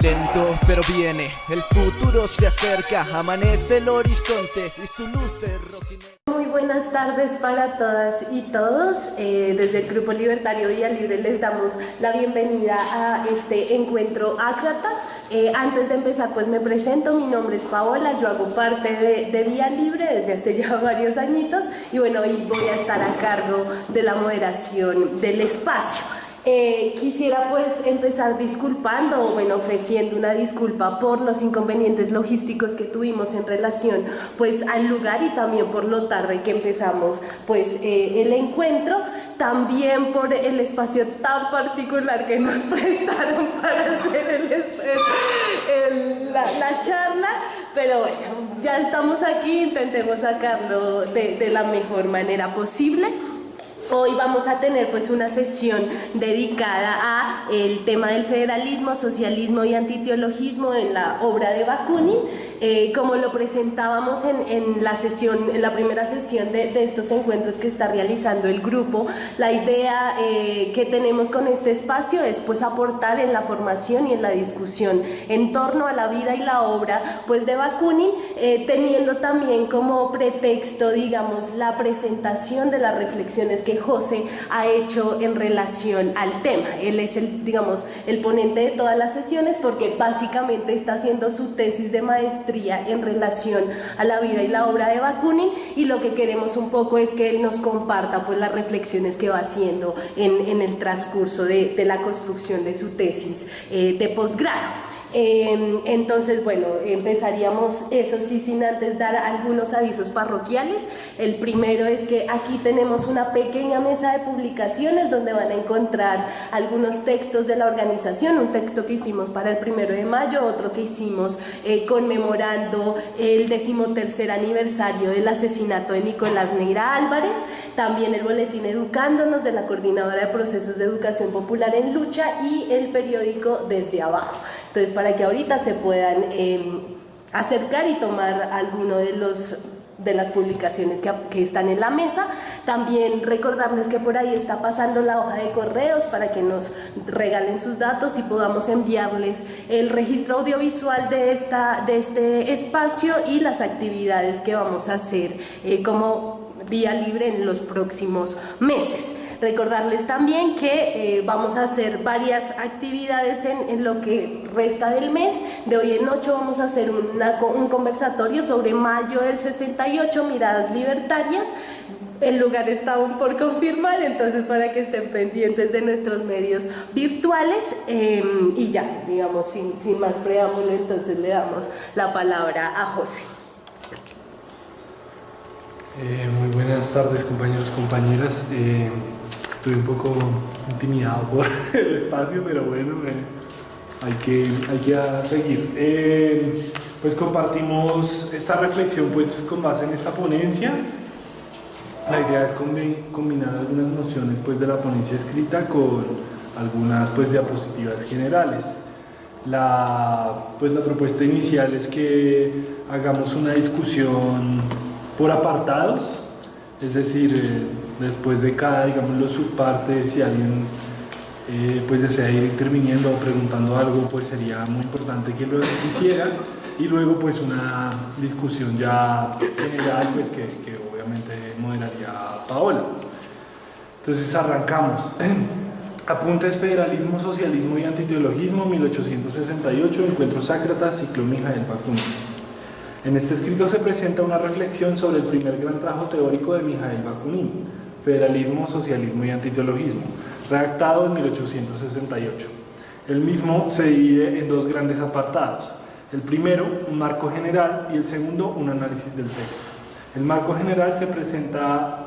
Lento pero viene, el futuro se acerca, amanece el horizonte y su luz es rojinegra. Muy buenas tardes para todas y todos. Desde el Grupo Libertario Vía Libre les damos la bienvenida a este encuentro ácrata. Antes de empezar, pues me presento, mi nombre es Paola, yo hago parte de Vía Libre desde hace ya varios añitos y bueno, hoy voy a estar a cargo de la moderación del espacio. Quisiera pues empezar disculpando o bueno ofreciendo una disculpa por los inconvenientes logísticos que tuvimos en relación pues al lugar y también por lo tarde que empezamos pues el encuentro, también por el espacio tan particular que nos prestaron para hacer la charla, pero bueno, ya estamos aquí, intentemos sacarlo de la mejor manera posible. Hoy vamos a tener pues una sesión dedicada a el tema del federalismo, socialismo y antiteologismo en la obra de Bakunin. Como lo presentábamos en la primera sesión de estos encuentros que está realizando el grupo, la idea que tenemos con este espacio es pues aportar en la formación y en la discusión en torno a la vida y la obra pues de Bakunin, teniendo también como pretexto, digamos, la presentación de las reflexiones que José ha hecho en relación al tema. Él es el ponente de todas las sesiones porque básicamente está haciendo su tesis de maestría en relación a la vida y la obra de Bakunin, y lo que queremos un poco es que él nos comparta pues las reflexiones que va haciendo en el transcurso de la construcción de su tesis de posgrado. Entonces, bueno, empezaríamos eso sí sin antes dar algunos avisos parroquiales. El primero es que aquí tenemos una pequeña mesa de publicaciones donde van a encontrar algunos textos de la organización, un texto que hicimos para el 1 de mayo, otro que hicimos conmemorando el 13º aniversario del asesinato de Nicolás Neira Álvarez, también el boletín Educándonos de la Coordinadora de Procesos de Educación Popular en Lucha y el periódico Desde Abajo. Entonces, para que ahorita se puedan acercar y tomar alguno de las publicaciones que están en la mesa. También recordarles que por ahí está pasando la hoja de correos para que nos regalen sus datos y podamos enviarles el registro audiovisual de este espacio y las actividades que vamos a hacer como Vía Libre en los próximos meses. Recordarles también que vamos a hacer varias actividades en lo que resta del mes. De hoy en 8 vamos a hacer un conversatorio sobre mayo del 68, miradas libertarias. El lugar está aún por confirmar, entonces para que estén pendientes de nuestros medios virtuales. Y ya, digamos, sin más preámbulo, entonces le damos la palabra a José. Muy buenas tardes, compañeros, compañeras. Estoy un poco intimidado por el espacio, pero bueno, hay que seguir. Pues compartimos esta reflexión pues con base en esta ponencia. La idea es combinar algunas nociones pues de la ponencia escrita con algunas pues diapositivas generales. La propuesta inicial es que hagamos una discusión por apartados, es decir, después de cada, digamos, los subpartes, si alguien pues desea ir interviniendo o preguntando algo, pues sería muy importante que lo hiciera, y luego pues una discusión ya general pues que obviamente moderaría Paola. Entonces arrancamos. Apuntes: Federalismo, Socialismo y Antiteologismo, 1868, Encuentros Ácratas, ciclo Mijaíl Bakunin. En este escrito se presenta una reflexión sobre el primer gran trabajo teórico de Mijaíl Bakunin, Federalismo, Socialismo y Antiteologismo, redactado en 1868. El mismo se divide en dos grandes apartados. El primero, un marco general, y el segundo, un análisis del texto. El marco general se presenta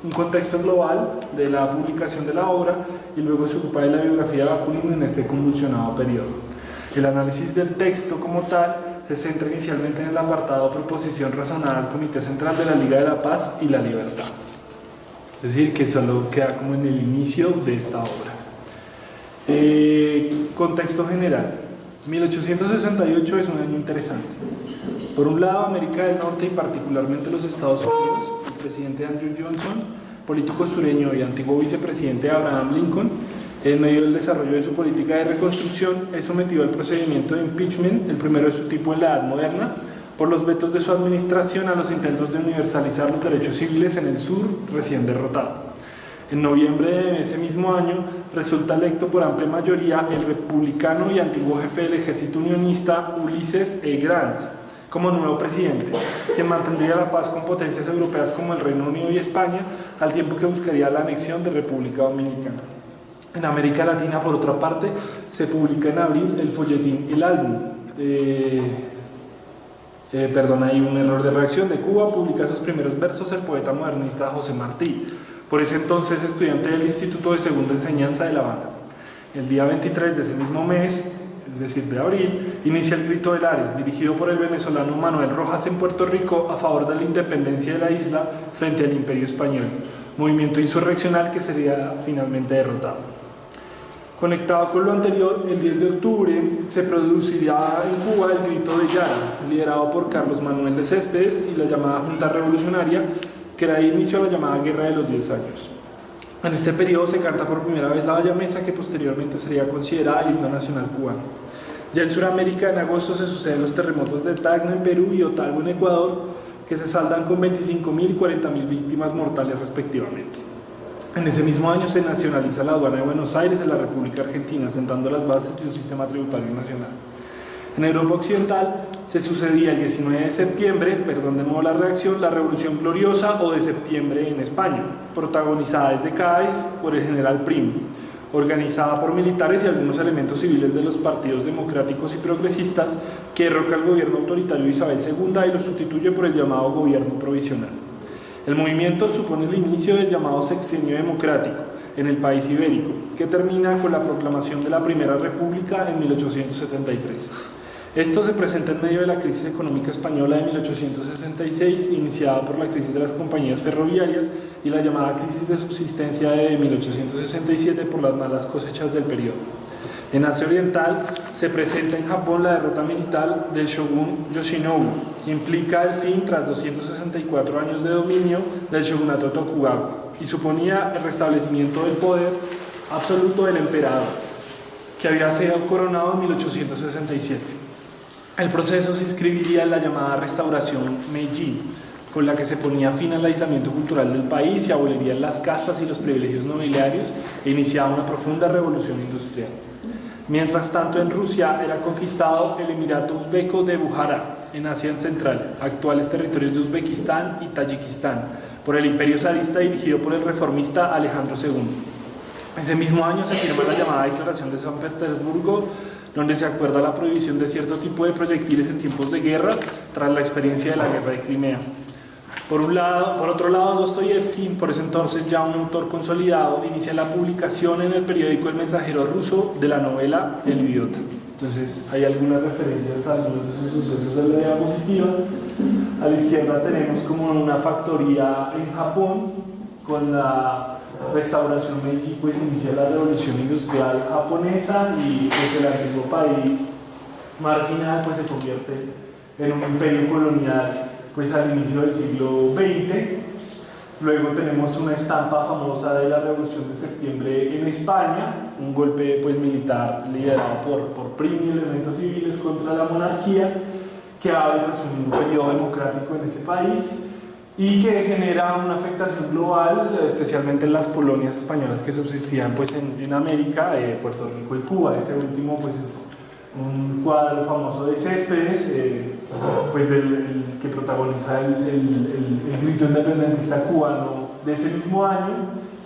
un contexto global de la publicación de la obra y luego se ocupa de la biografía de Bakunin en este convulsionado periodo. El análisis del texto como tal se centra inicialmente en el apartado Proposición razonada al Comité Central de la Liga de la Paz y la Libertad. Es decir, que solo queda como en el inicio de esta obra. Contexto general. 1868 es un año interesante. Por un lado, América del Norte y particularmente los Estados Unidos, el presidente Andrew Johnson, político sureño y antiguo vicepresidente Abraham Lincoln, en medio del desarrollo de su política de reconstrucción, es sometido al procedimiento de impeachment, el primero de su tipo en la Edad Moderna, por los vetos de su administración a los intentos de universalizar los derechos civiles en el sur recién derrotado. En noviembre de ese mismo año resulta electo por amplia mayoría el republicano y antiguo jefe del ejército unionista Ulysses E. Grant como nuevo presidente, quien mantendría la paz con potencias europeas como el Reino Unido y España, al tiempo que buscaría la anexión de República Dominicana. En América Latina, por otra parte, se publica en abril el folletín El Álbum. Hay un error de redacción. De Cuba publica sus primeros versos el poeta modernista José Martí, por ese entonces estudiante del Instituto de Segunda Enseñanza de La Habana. El día 23 de ese mismo mes, es decir, de abril, inicia el Grito de Lares, dirigido por el venezolano Manuel Rojas en Puerto Rico a favor de la independencia de la isla frente al Imperio Español, movimiento insurreccional que sería finalmente derrotado. Conectado con lo anterior, el 10 de octubre se produciría en Cuba el Grito de Yara, liderado por Carlos Manuel de Céspedes y la llamada Junta Revolucionaria, que da inicio a la llamada Guerra de los 10 años. En este periodo se canta por primera vez la bayamesa, que posteriormente sería considerada el himno nacional cubano. Ya en Sudamérica, en agosto se suceden los terremotos de Tacna en Perú y Otalvo en Ecuador, que se saldan con 25.000 y 40.000 víctimas mortales respectivamente. En ese mismo año se nacionaliza la aduana de Buenos Aires en la República Argentina, sentando las bases de un sistema tributario nacional. En Europa Occidental se sucedía el 19 de septiembre, perdón de nuevo la reacción, la Revolución Gloriosa o de septiembre en España, protagonizada desde Cádiz por el general Prim, organizada por militares y algunos elementos civiles de los partidos democráticos y progresistas, que derroca al gobierno autoritario de Isabel II y lo sustituye por el llamado gobierno provisional. El movimiento supone el inicio del llamado Sexenio Democrático en el país ibérico, que termina con la proclamación de la Primera República en 1873. Esto se presenta en medio de la crisis económica española de 1866, iniciada por la crisis de las compañías ferroviarias y la llamada crisis de subsistencia de 1867 por las malas cosechas del periodo. En Asia Oriental se presenta en Japón la derrota militar del shogun Yoshinobu, que implica el fin, tras 264 años de dominio, del shogunato Tokugawa y suponía el restablecimiento del poder absoluto del emperador, que había sido coronado en 1867. El proceso se inscribiría en la llamada restauración Meiji, con la que se ponía fin al aislamiento cultural del país y abolirían las castas y los privilegios nobiliarios e iniciaba una profunda revolución industrial. Mientras tanto, en Rusia era conquistado el Emirato Uzbeko de Bujará, en Asia Central, actuales territorios de Uzbekistán y Tayikistán, por el Imperio zarista dirigido por el reformista Alejandro II. Ese mismo año se firma la llamada Declaración de San Petersburgo, donde se acuerda la prohibición de cierto tipo de proyectiles en tiempos de guerra, tras la experiencia de la Guerra de Crimea. Por otro lado, Dostoyevsky, por ese entonces ya un autor consolidado, inicia la publicación en el periódico El Mensajero ruso de la novela El Idiota. Entonces hay algunas referencias a algunos de esos sucesos en la diapositiva. A la izquierda tenemos como una factoría en Japón, con la restauración Meiji, pues inicia la revolución industrial japonesa y pues el antiguo país marginal pues se convierte en un imperio colonial pues al inicio del siglo XX. Luego tenemos una estampa famosa de la Revolución de Septiembre en España, un golpe pues militar liderado por Prim y elementos civiles contra la monarquía, que abre pues un periodo democrático en ese país y que genera una afectación global, especialmente en las colonias españolas que subsistían pues en América, Puerto Rico y Cuba. Ese último pues es un cuadro famoso de Céspedes, pues el que protagoniza el grito independentista cubano de ese mismo año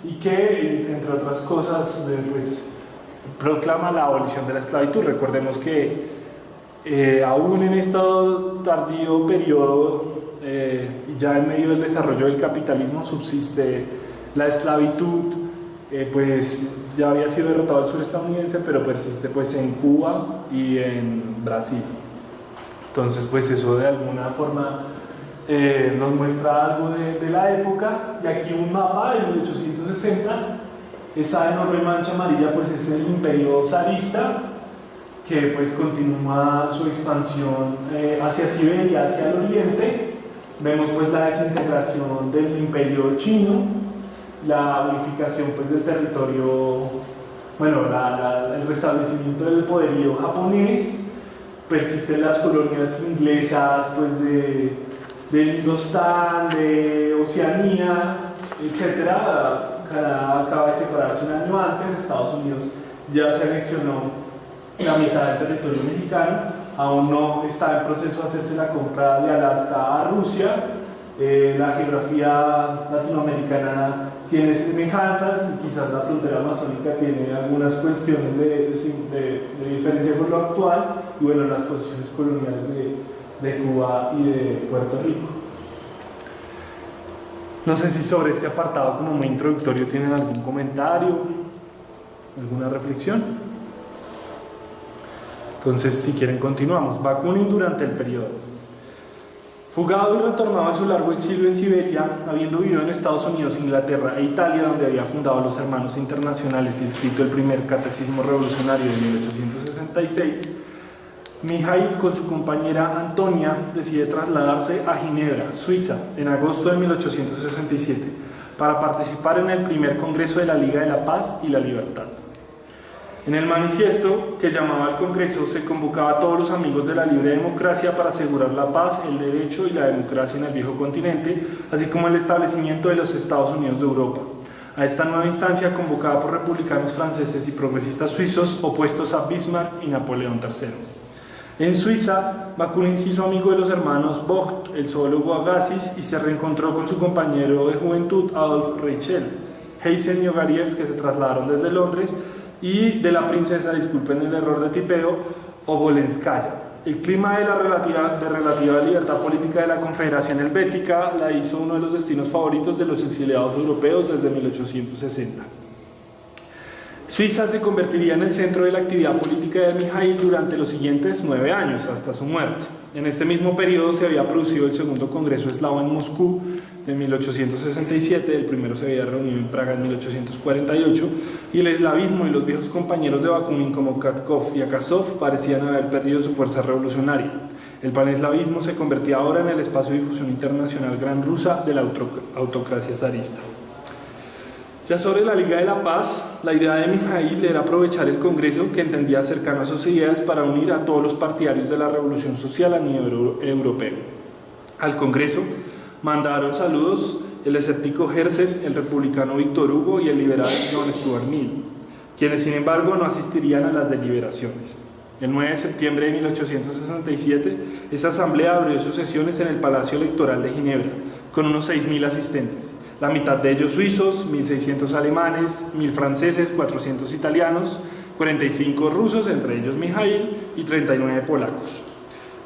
y que, entre otras cosas, pues, proclama la abolición de la esclavitud. Recordemos que aún en este tardío periodo, ya en medio del desarrollo del capitalismo, subsiste la esclavitud, pues ya había sido derrotado el sur estadounidense, pero persiste pues en Cuba y en Brasil. Entonces pues eso de alguna forma nos muestra algo de la época. Y aquí un mapa de 1860, esa enorme mancha amarilla pues es el imperio zarista, que pues continúa su expansión hacia Siberia, hacia el oriente. Vemos pues la desintegración del imperio chino, la unificación pues del territorio, bueno, el restablecimiento del poderío japonés. Persisten las colonias inglesas pues de Indostán, de Oceanía, etc. Canadá acaba de separarse un año antes, Estados Unidos ya se anexionó la mitad del territorio mexicano, aún no está en proceso de hacerse la compra de Alaska a Rusia. La geografía latinoamericana tiene semejanzas y quizás la frontera amazónica tiene algunas cuestiones de diferencia con lo actual, y bueno, las posiciones coloniales de Cuba y de Puerto Rico. No sé si sobre este apartado como muy introductorio tienen algún comentario, alguna reflexión. Entonces, si quieren, continuamos. Bakunin durante el periodo. Fugado y retornado de su largo exilio en Siberia, habiendo vivido en Estados Unidos, Inglaterra e Italia, donde había fundado los Hermanos Internacionales y escrito el primer Catecismo Revolucionario de 1866, Mijaíl, con su compañera Antonia, decide trasladarse a Ginebra, Suiza, en agosto de 1867, para participar en el primer Congreso de la Liga de la Paz y la Libertad. En el manifiesto que llamaba al Congreso se convocaba a todos los amigos de la libre democracia para asegurar la paz, el derecho y la democracia en el viejo continente, así como el establecimiento de los Estados Unidos de Europa. A esta nueva instancia, convocada por republicanos franceses y progresistas suizos opuestos a Bismarck y Napoleón III. En Suiza, Bakunin se hizo amigo de los hermanos Vogt, el zoólogo Agassiz, y se reencontró con su compañero de juventud Adolf Reichel, Heisen y Ogariev, que se trasladaron desde Londres, y de la princesa, disculpen el error de tipeo, Obolenskaya. El clima de relativa libertad política de la Confederación Helvética la hizo uno de los destinos favoritos de los exiliados europeos desde 1860. Suiza se convertiría en el centro de la actividad política de Mijaíl durante los siguientes 9 años, hasta su muerte. En este mismo periodo se había producido el segundo Congreso Eslavo en Moscú de 1867, el primero se había reunido en Praga en 1848, y el eslavismo y los viejos compañeros de Bakunin como Katkov y Akasov parecían haber perdido su fuerza revolucionaria. El paneslavismo se convertía ahora en el espacio de difusión internacional gran rusa de la autocracia zarista. Ya sobre la Liga de la Paz, la idea de Mijaíl era aprovechar el Congreso, que entendía cercano a sus ideas, para unir a todos los partidarios de la revolución social a nivel europeo. Al Congreso mandaron saludos el escéptico Herzl, el republicano Víctor Hugo y el liberal John Stuart Mill, quienes sin embargo no asistirían a las deliberaciones. El 9 de septiembre de 1867, esta asamblea abrió sus sesiones en el Palacio Electoral de Ginebra, con unos 6.000 asistentes, la mitad de ellos suizos, 1.600 alemanes, 1.000 franceses, 400 italianos, 45 rusos, entre ellos Mijaíl, y 39 polacos.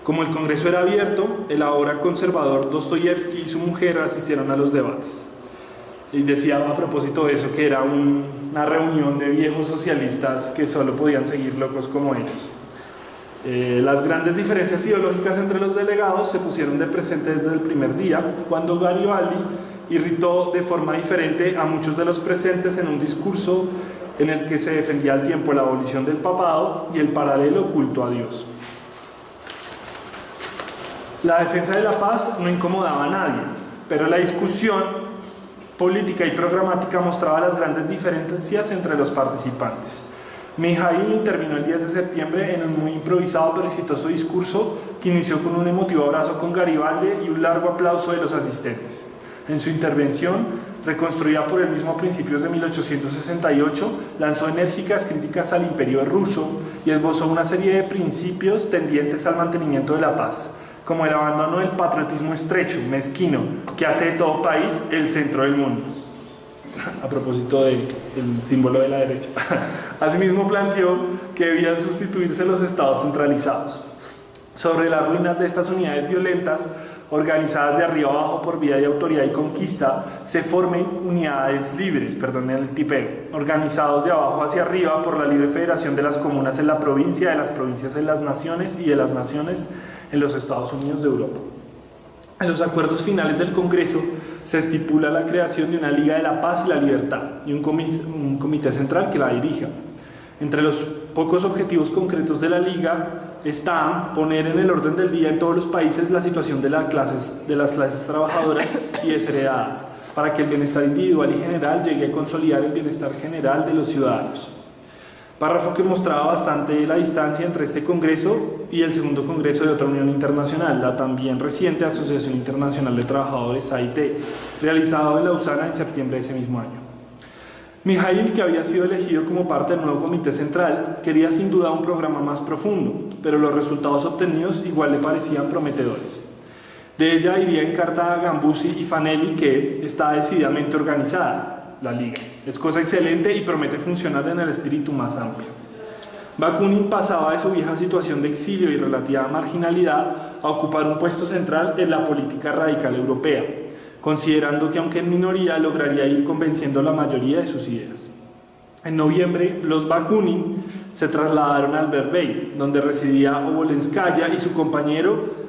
Como el Congreso era abierto, el ahora conservador Dostoyevsky y su mujer asistieron a los debates. Y decía a propósito de eso que era una reunión de viejos socialistas que solo podían seguir locos como ellos. Las grandes diferencias ideológicas entre los delegados se pusieron de presente desde el primer día, cuando Garibaldi irritó de forma diferente a muchos de los presentes en un discurso en el que se defendía al tiempo la abolición del papado y el paralelo culto a Dios. La defensa de la paz no incomodaba a nadie, pero la discusión política y programática mostraba las grandes diferencias entre los participantes. Mijaíl intervino el 10 de septiembre en un muy improvisado pero exitoso discurso que inició con un emotivo abrazo con Garibaldi y un largo aplauso de los asistentes. En su intervención, reconstruida por él mismo a principios de 1868, lanzó enérgicas críticas al imperio ruso y esbozó una serie de principios tendientes al mantenimiento de la paz, como el abandono del patriotismo estrecho, mezquino, que hace de todo país el centro del mundo. A propósito del símbolo de la derecha. Asimismo planteó que debían sustituirse los estados centralizados. Sobre las ruinas de estas unidades violentas, organizadas de arriba abajo por vía de autoridad y conquista, se formen unidades libres, perdonen el tipeo, organizados de abajo hacia arriba por la libre federación de las comunas en la provincia, de las provincias en las naciones y de las naciones en los Estados Unidos de Europa. En los acuerdos finales del Congreso se estipula la creación de una Liga de la Paz y la Libertad y un comité central que la dirija. Entre los pocos objetivos concretos de la Liga están poner en el orden del día en todos los países la situación de las clases trabajadoras y desheredadas, para que el bienestar individual y general llegue a consolidar el bienestar general de los ciudadanos. Párrafo que mostraba bastante la distancia entre este Congreso y el segundo Congreso de otra unión internacional, la también reciente Asociación Internacional de Trabajadores, AIT, realizado en Lausana en septiembre de ese mismo año. Mijaíl, que había sido elegido como parte del nuevo Comité Central, quería sin duda un programa más profundo, pero los resultados obtenidos igual le parecían prometedores. De ella iría en carta a Gambussi y Fanelli que está decididamente organizada, la Liga. Es cosa excelente y promete funcionar en el espíritu más amplio. Bakunin pasaba de su vieja situación de exilio y relativa marginalidad a ocupar un puesto central en la política radical europea, considerando que aunque en minoría lograría ir convenciendo a la mayoría de sus ideas. En noviembre, los Bakunin se trasladaron al Verbey, donde residía Obolenskaya y su compañero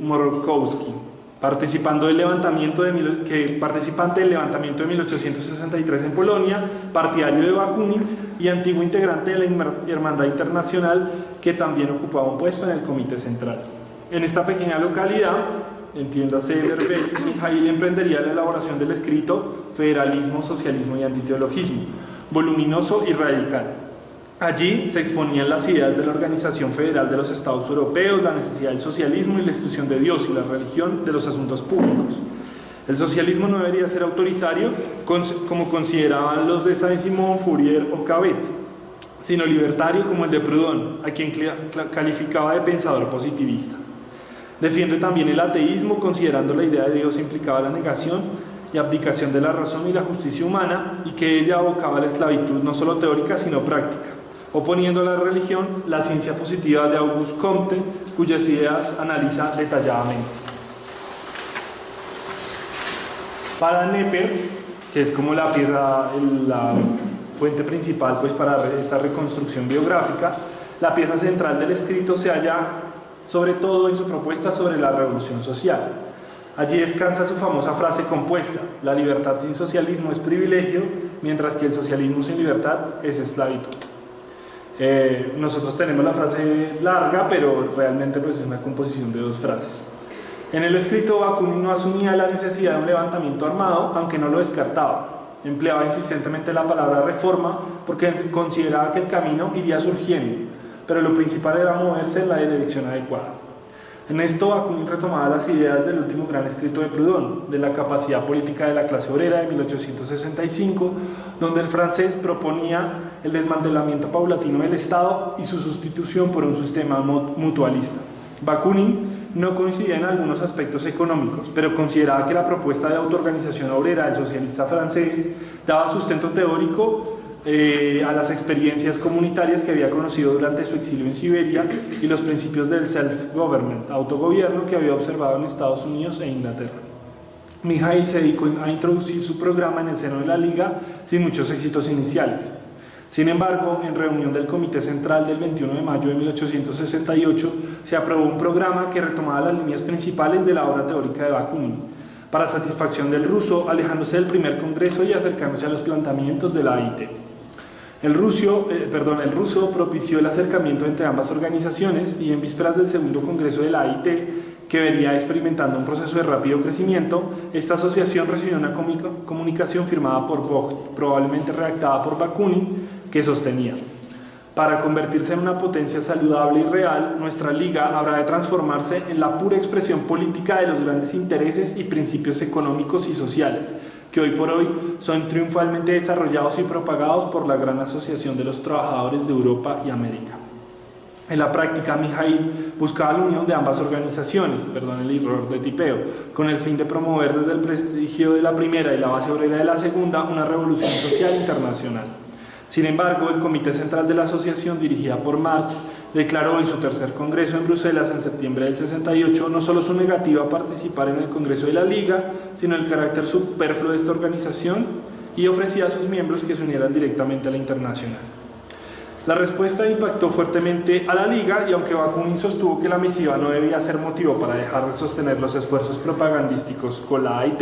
Morokowski, participante del levantamiento de 1863 en Polonia, partidario de Bakunin y antiguo integrante de la Hermandad Internacional, que también ocupaba un puesto en el Comité Central. En esta pequeña localidad, entiéndase Verbey, Mijaíl emprendería la elaboración del escrito Federalismo, Socialismo y Antiteologismo, voluminoso y radical. Allí se exponían las ideas de la Organización Federal de los Estados Europeos, la necesidad del socialismo y la exclusión de Dios y la religión de los asuntos públicos. El socialismo no debería ser autoritario, como consideraban los de Saint-Simon, Fourier o Cabet, sino libertario como el de Proudhon, a quien calificaba de pensador positivista. Defiende también el ateísmo, considerando la idea de Dios implicaba la negación y abdicación de la razón y la justicia humana, y que ella abocaba a la esclavitud no solo teórica sino práctica, oponiendo a la religión la ciencia positiva de Auguste Comte, cuyas ideas analiza detalladamente. Para Nepper, que es como la fuente principal pues, para esta reconstrucción biográfica, la pieza central del escrito se halla sobre todo en su propuesta sobre la revolución social. Allí descansa su famosa frase compuesta: la libertad sin socialismo es privilegio, mientras que el socialismo sin libertad es esclavitud. Nosotros tenemos la frase larga, pero realmente pues, es una composición de dos frases. En el escrito, Bakunin no asumía la necesidad de un levantamiento armado, aunque no lo descartaba. Empleaba insistentemente la palabra reforma porque consideraba que el camino iría surgiendo, pero lo principal era moverse en la dirección adecuada. En esto, Bakunin retomaba las ideas del último gran escrito de Proudhon, de la capacidad política de la clase obrera de 1865, donde el francés proponía el desmantelamiento paulatino del Estado y su sustitución por un sistema mutualista. Bakunin no coincidía en algunos aspectos económicos, pero consideraba que la propuesta de autoorganización obrera del socialista francés daba sustento teórico a las experiencias comunitarias que había conocido durante su exilio en Siberia y los principios del self-government, autogobierno, que había observado en Estados Unidos e Inglaterra. Mijaíl se dedicó a introducir su programa en el seno de la Liga sin muchos éxitos iniciales. Sin embargo, en reunión del Comité Central del 21 de mayo de 1868 se aprobó un programa que retomaba las líneas principales de la obra teórica de Bakunin, para satisfacción del ruso, alejándose del primer congreso y acercándose a los planteamientos de la AIT. El ruso propició el acercamiento entre ambas organizaciones y en vísperas del segundo congreso de la AIT, que vería experimentando un proceso de rápido crecimiento, esta asociación recibió una comunicación firmada por Vogt, probablemente redactada por Bakunin, que sostenía: para convertirse en una potencia saludable y real, nuestra liga habrá de transformarse en la pura expresión política de los grandes intereses y principios económicos y sociales, que hoy por hoy son triunfalmente desarrollados y propagados por la gran asociación de los trabajadores de Europa y América. En la práctica, Mijaíl buscaba la unión de ambas organizaciones, el error de tipeo, con el fin de promover desde el prestigio de la primera y la base obrera de la segunda una revolución social internacional. Sin embargo, el Comité Central de la Asociación, dirigida por Marx, declaró en su tercer congreso en Bruselas en septiembre del 68 no solo su negativa a participar en el Congreso de la Liga, sino el carácter superfluo de esta organización, y ofrecía a sus miembros que se unieran directamente a la Internacional. La respuesta impactó fuertemente a la Liga, y aunque Bakunin sostuvo que la misiva no debía ser motivo para dejar de sostener los esfuerzos propagandísticos con la AIT,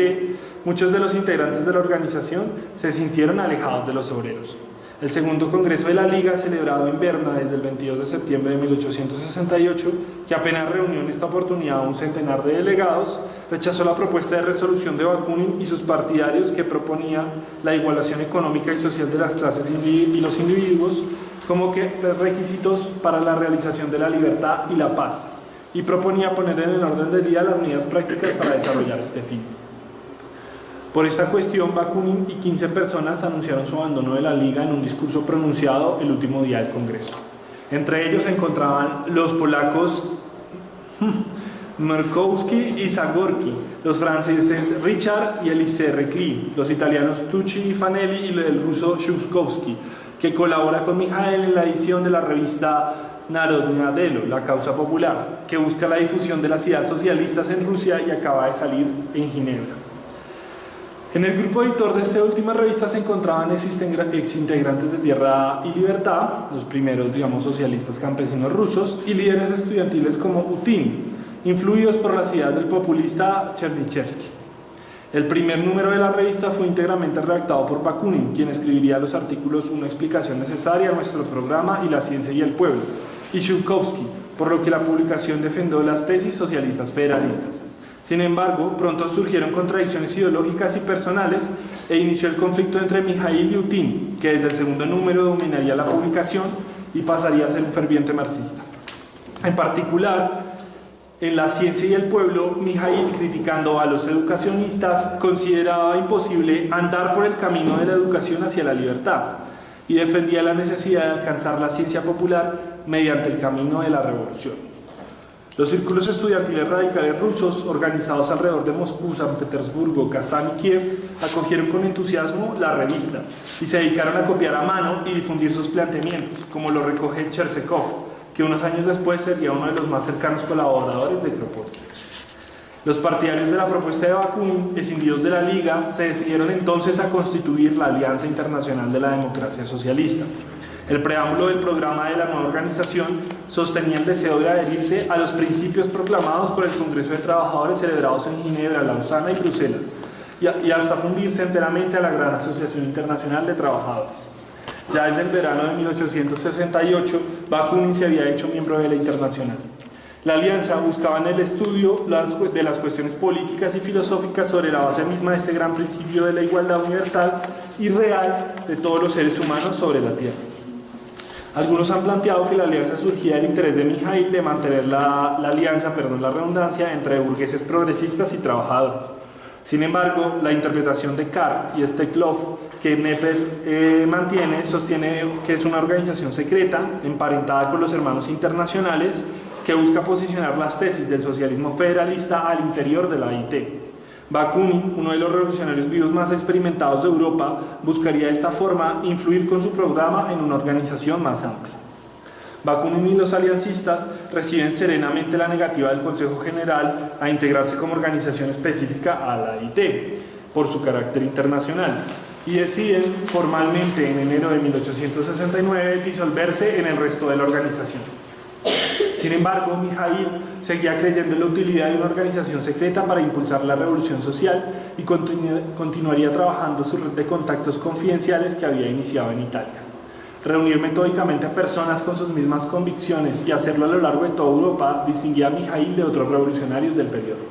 muchos de los integrantes de la organización se sintieron alejados de los obreros. El segundo Congreso de la Liga, celebrado en Berna desde el 22 de septiembre de 1868, que apenas reunió en esta oportunidad a un centenar de delegados, rechazó la propuesta de resolución de Bakunin y sus partidarios que proponía la igualación económica y social de las clases y los individuos como que requisitos para la realización de la libertad y la paz, y proponía poner en el orden del día las medidas prácticas para desarrollar este fin. Por esta cuestión, Bakunin y 15 personas anunciaron su abandono de la Liga en un discurso pronunciado el último día del Congreso. Entre ellos se encontraban los polacos Markowski y Zagorki, los franceses Richard y Elisée Reclus, los italianos Tucci y Fanelli y el ruso Shukovsky, que colabora con Mijael en la edición de la revista Narodное Дело, la causa popular, que busca la difusión de las ideas socialistas en Rusia y acaba de salir en Ginebra. En el grupo editor de esta última revista se encontraban exintegrantes de Tierra y Libertad, los primeros, socialistas campesinos rusos, y líderes estudiantiles como Utin, influidos por las ideas del populista Chernyshevsky. El primer número de la revista fue íntegramente redactado por Bakunin, quien escribiría los artículos Una explicación necesaria a nuestro programa y La ciencia y el pueblo, y Shukovsky, por lo que la publicación defendió las tesis socialistas federalistas. Sin embargo, pronto surgieron contradicciones ideológicas y personales e inició el conflicto entre Mijail y Utin, que desde el segundo número dominaría la publicación y pasaría a ser un ferviente marxista. En particular, en La ciencia y el pueblo, Mijail, criticando a los educacionistas, consideraba imposible andar por el camino de la educación hacia la libertad y defendía la necesidad de alcanzar la ciencia popular mediante el camino de la revolución. Los círculos estudiantiles radicales rusos, organizados alrededor de Moscú, San Petersburgo, Kazán y Kiev, acogieron con entusiasmo la revista y se dedicaron a copiar a mano y difundir sus planteamientos, como lo recoge Chersekov, que unos años después sería uno de los más cercanos colaboradores de Kropotkin. Los partidarios de la propuesta de Bakunin, escindidos de la Liga, se decidieron entonces a constituir la Alianza Internacional de la Democracia Socialista. El preámbulo del programa de la nueva organización sostenía el deseo de adherirse a los principios proclamados por el Congreso de Trabajadores celebrados en Ginebra, Lausana y Bruselas, y hasta fundirse enteramente a la Gran Asociación Internacional de Trabajadores. Ya desde el verano de 1868, Bakunin se había hecho miembro de la Internacional. La alianza buscaba en el estudio de las cuestiones políticas y filosóficas sobre la base misma de este gran principio de la igualdad universal y real de todos los seres humanos sobre la Tierra. Algunos han planteado que la alianza surgía del interés de Mijail de mantener la redundancia, entre burgueses progresistas y trabajadores. Sin embargo, la interpretación de Carr y Steklov que Nepper mantiene sostiene que es una organización secreta emparentada con los Hermanos Internacionales que busca posicionar las tesis del socialismo federalista al interior de la AIT. Bakunin, uno de los revolucionarios vivos más experimentados de Europa, buscaría de esta forma influir con su programa en una organización más amplia. Bakunin y los aliancistas reciben serenamente la negativa del Consejo General a integrarse como organización específica a la AIT, por su carácter internacional, y deciden formalmente en enero de 1869 disolverse en el resto de la organización. Sin embargo, Mijail seguía creyendo en la utilidad de una organización secreta para impulsar la revolución social y continuaría trabajando su red de contactos confidenciales que había iniciado en Italia. Reunir metódicamente a personas con sus mismas convicciones y hacerlo a lo largo de toda Europa distinguía a Mijail de otros revolucionarios del periodo.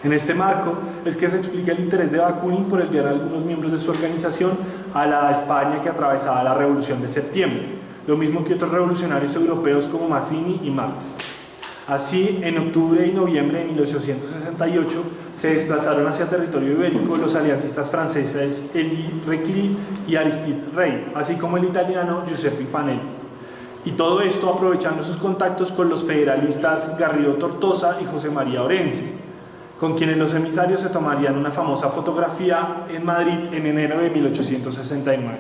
En este marco es que se explica el interés de Bakunin por enviar a algunos miembros de su organización a la España que atravesaba la Revolución de Septiembre, lo mismo que otros revolucionarios europeos como Mazzini y Marx. Así, en octubre y noviembre de 1868 se desplazaron hacia territorio ibérico los aliancistas franceses Elie Reclus y Aristide Rey, así como el italiano Giuseppe Fanelli. Y todo esto aprovechando sus contactos con los federalistas Garrido Tortosa y José María Orense, con quienes los emisarios se tomarían una famosa fotografía en Madrid en enero de 1869.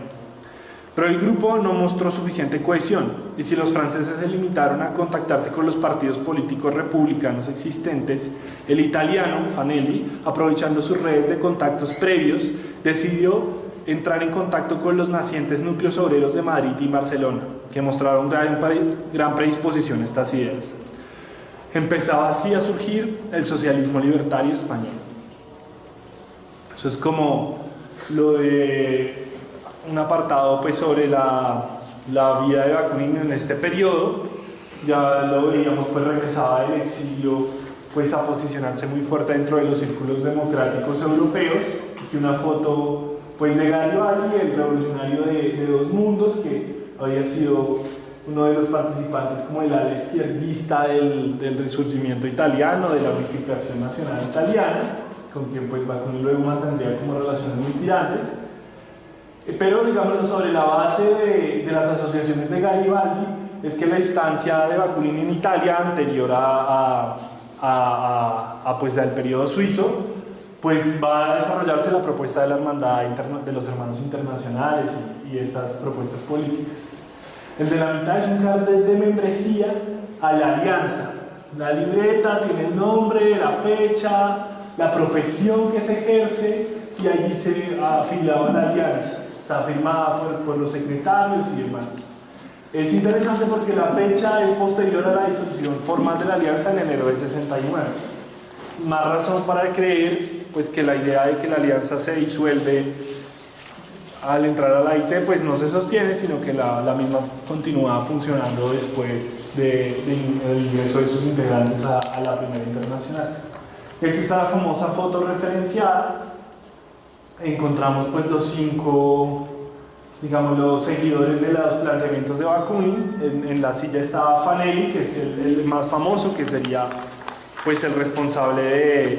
Pero el grupo no mostró suficiente cohesión, y si los franceses se limitaron a contactarse con los partidos políticos republicanos existentes, el italiano, Fanelli, aprovechando sus redes de contactos previos, decidió entrar en contacto con los nacientes núcleos obreros de Madrid y Barcelona, que mostraron gran predisposición a estas ideas. Empezaba así a surgir el socialismo libertario español. Eso es como lo de un apartado pues sobre la vida de Bakunin en este periodo. Ya lo veíamos, pues regresaba del exilio pues a posicionarse muy fuerte dentro de los círculos democráticos europeos. Aquí una foto pues de Garibaldi, el revolucionario de dos mundos, que había sido uno de los participantes como el ala izquierdista del resurgimiento italiano, de la unificación nacional italiana, con quien pues Bakunin luego mantendría como relaciones muy tirantes. Pero digamos sobre la base de las asociaciones de Garibaldi es que la estancia de Bakunin en Italia anterior pues al periodo suizo pues va a desarrollarse la propuesta de la hermandad de los hermanos internacionales y estas propuestas políticas. El de la mitad es un cartel de membresía a la alianza. La libreta tiene el nombre, la fecha, la profesión que se ejerce y allí se afiliaba a la alianza. Está firmada por los secretarios y demás. Es interesante porque la fecha es posterior a la disolución formal de la alianza en enero del 69. Más razón para creer pues, que la idea de que la alianza se disuelve al entrar a la IT pues no se sostiene, sino que la misma continúa funcionando después del ingreso de sus integrantes a la Primera Internacional. Y aquí está la famosa foto referenciada. Encontramos pues los 5, digamos, los seguidores de los planteamientos de Bakunin. En la silla estaba Fanelli, que es el más famoso, que sería pues el responsable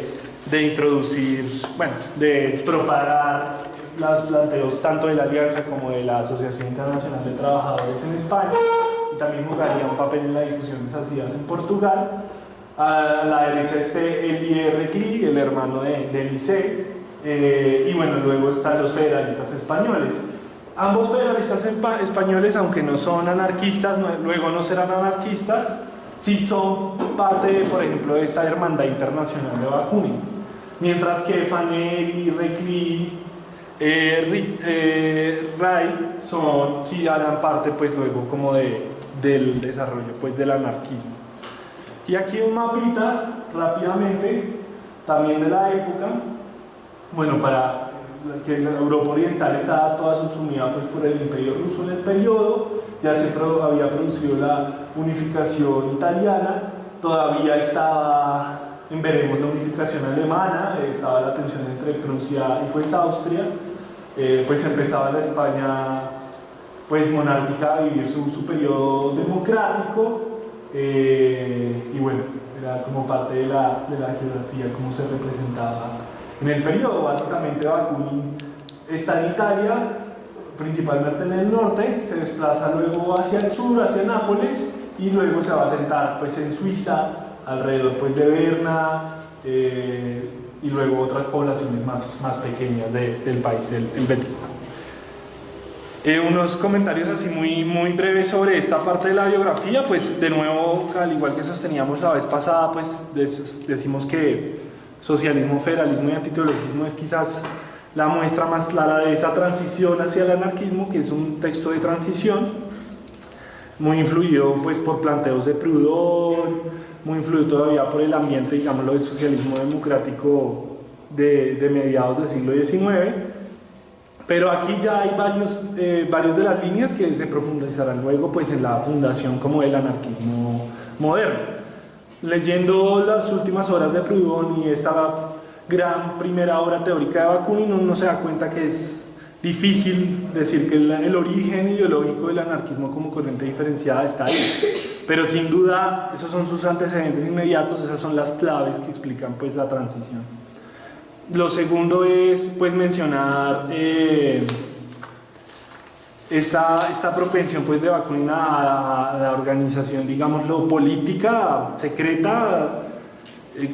de introducir, bueno, de propagar los planteos tanto de la Alianza como de la Asociación Internacional de Trabajadores en España, y también jugaría un papel en la difusión de esas ideas en Portugal. A la derecha Elie Reclus, el hermano de Licey, y bueno, luego están los federalistas españoles. Ambos federalistas españoles, aunque no son anarquistas, luego no serán anarquistas, sí son parte, por ejemplo, de esta hermandad internacional de Bakunin. Mientras que Fanelli, Reclus, Ray sí harán parte pues luego como del desarrollo pues del anarquismo. Y aquí un mapita rápidamente también de la época, bueno, para que la Europa Oriental estaba toda subsumida pues por el Imperio Ruso en el periodo, ya se había producido la unificación italiana, todavía estaba veremos la unificación alemana, estaba la tensión entre Prusia y pues Austria, pues empezaba la España pues monárquica a vivir su periodo democrático, y bueno, era como parte de la geografía cómo se representaba en el periodo. Básicamente Bakunin está en Italia, principalmente en el norte, se desplaza luego hacia el sur, hacia Nápoles, y luego se va a sentar pues en Suiza, alrededor pues de Berna, y luego otras poblaciones más pequeñas del país, el bético. Unos comentarios así muy breves sobre esta parte de la biografía. Pues de nuevo, al igual que sosteníamos la vez pasada, pues decimos que socialismo, federalismo y antiteologismo es quizás la muestra más clara de esa transición hacia el anarquismo, que es un texto de transición muy influido pues por planteos de Proudhon, muy influido todavía por el ambiente, digámoslo, del socialismo democrático de mediados del siglo XIX, pero aquí ya hay varios de las líneas que se profundizarán luego pues en la fundación como del anarquismo moderno. Leyendo las últimas obras de Proudhon y esta gran primera obra teórica de Bakunin, uno se da cuenta que es difícil decir que el origen ideológico del anarquismo como corriente diferenciada está ahí, pero sin duda esos son sus antecedentes inmediatos, esas son las claves que explican pues la transición. Lo segundo es pues mencionar esta propensión pues de Bakunin a la organización, digámoslo, política secreta.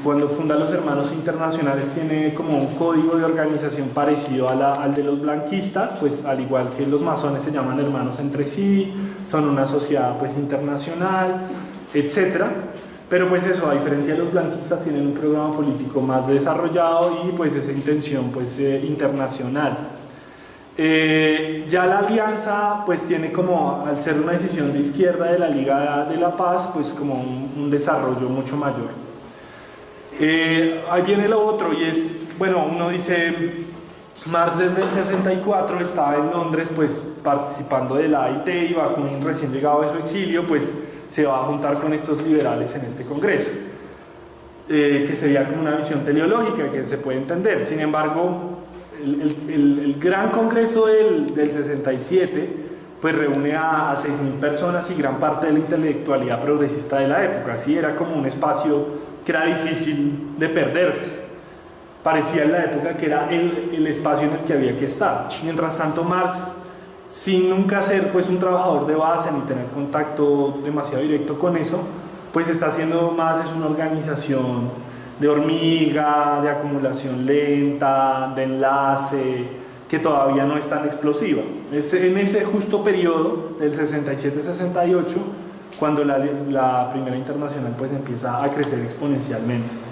Cuando funda los Hermanos Internacionales tiene como un código de organización parecido al de los blanquistas, pues al igual que los masones se llaman hermanos entre sí, son una sociedad pues internacional, etc. Pero pues eso, a diferencia de los blanquistas, tienen un programa político más desarrollado y pues esa intención pues internacional. Ya la alianza pues tiene como, al ser una decisión de izquierda de la Liga de la Paz, pues como un desarrollo mucho mayor. Ahí viene lo otro y es, bueno, uno dice, Marx desde el 64 estaba en Londres pues participando de la AIT y Bakunin recién llegado de su exilio pues se va a juntar con estos liberales en este congreso, que sería como una visión teleológica que se puede entender. Sin embargo, el gran congreso del 67 pues reúne a 6.000 personas y gran parte de la intelectualidad progresista de la época. Así era como un espacio que era difícil de perderse. Parecía en la época que era el espacio en el que había que estar. Mientras tanto, Marx, sin nunca ser pues un trabajador de base ni tener contacto demasiado directo con eso, pues está haciendo más, es una organización de hormiga, de acumulación lenta, de enlace, que todavía no es tan explosiva. Es en ese justo periodo del 67-68 cuando la primera internacional pues empieza a crecer exponencialmente.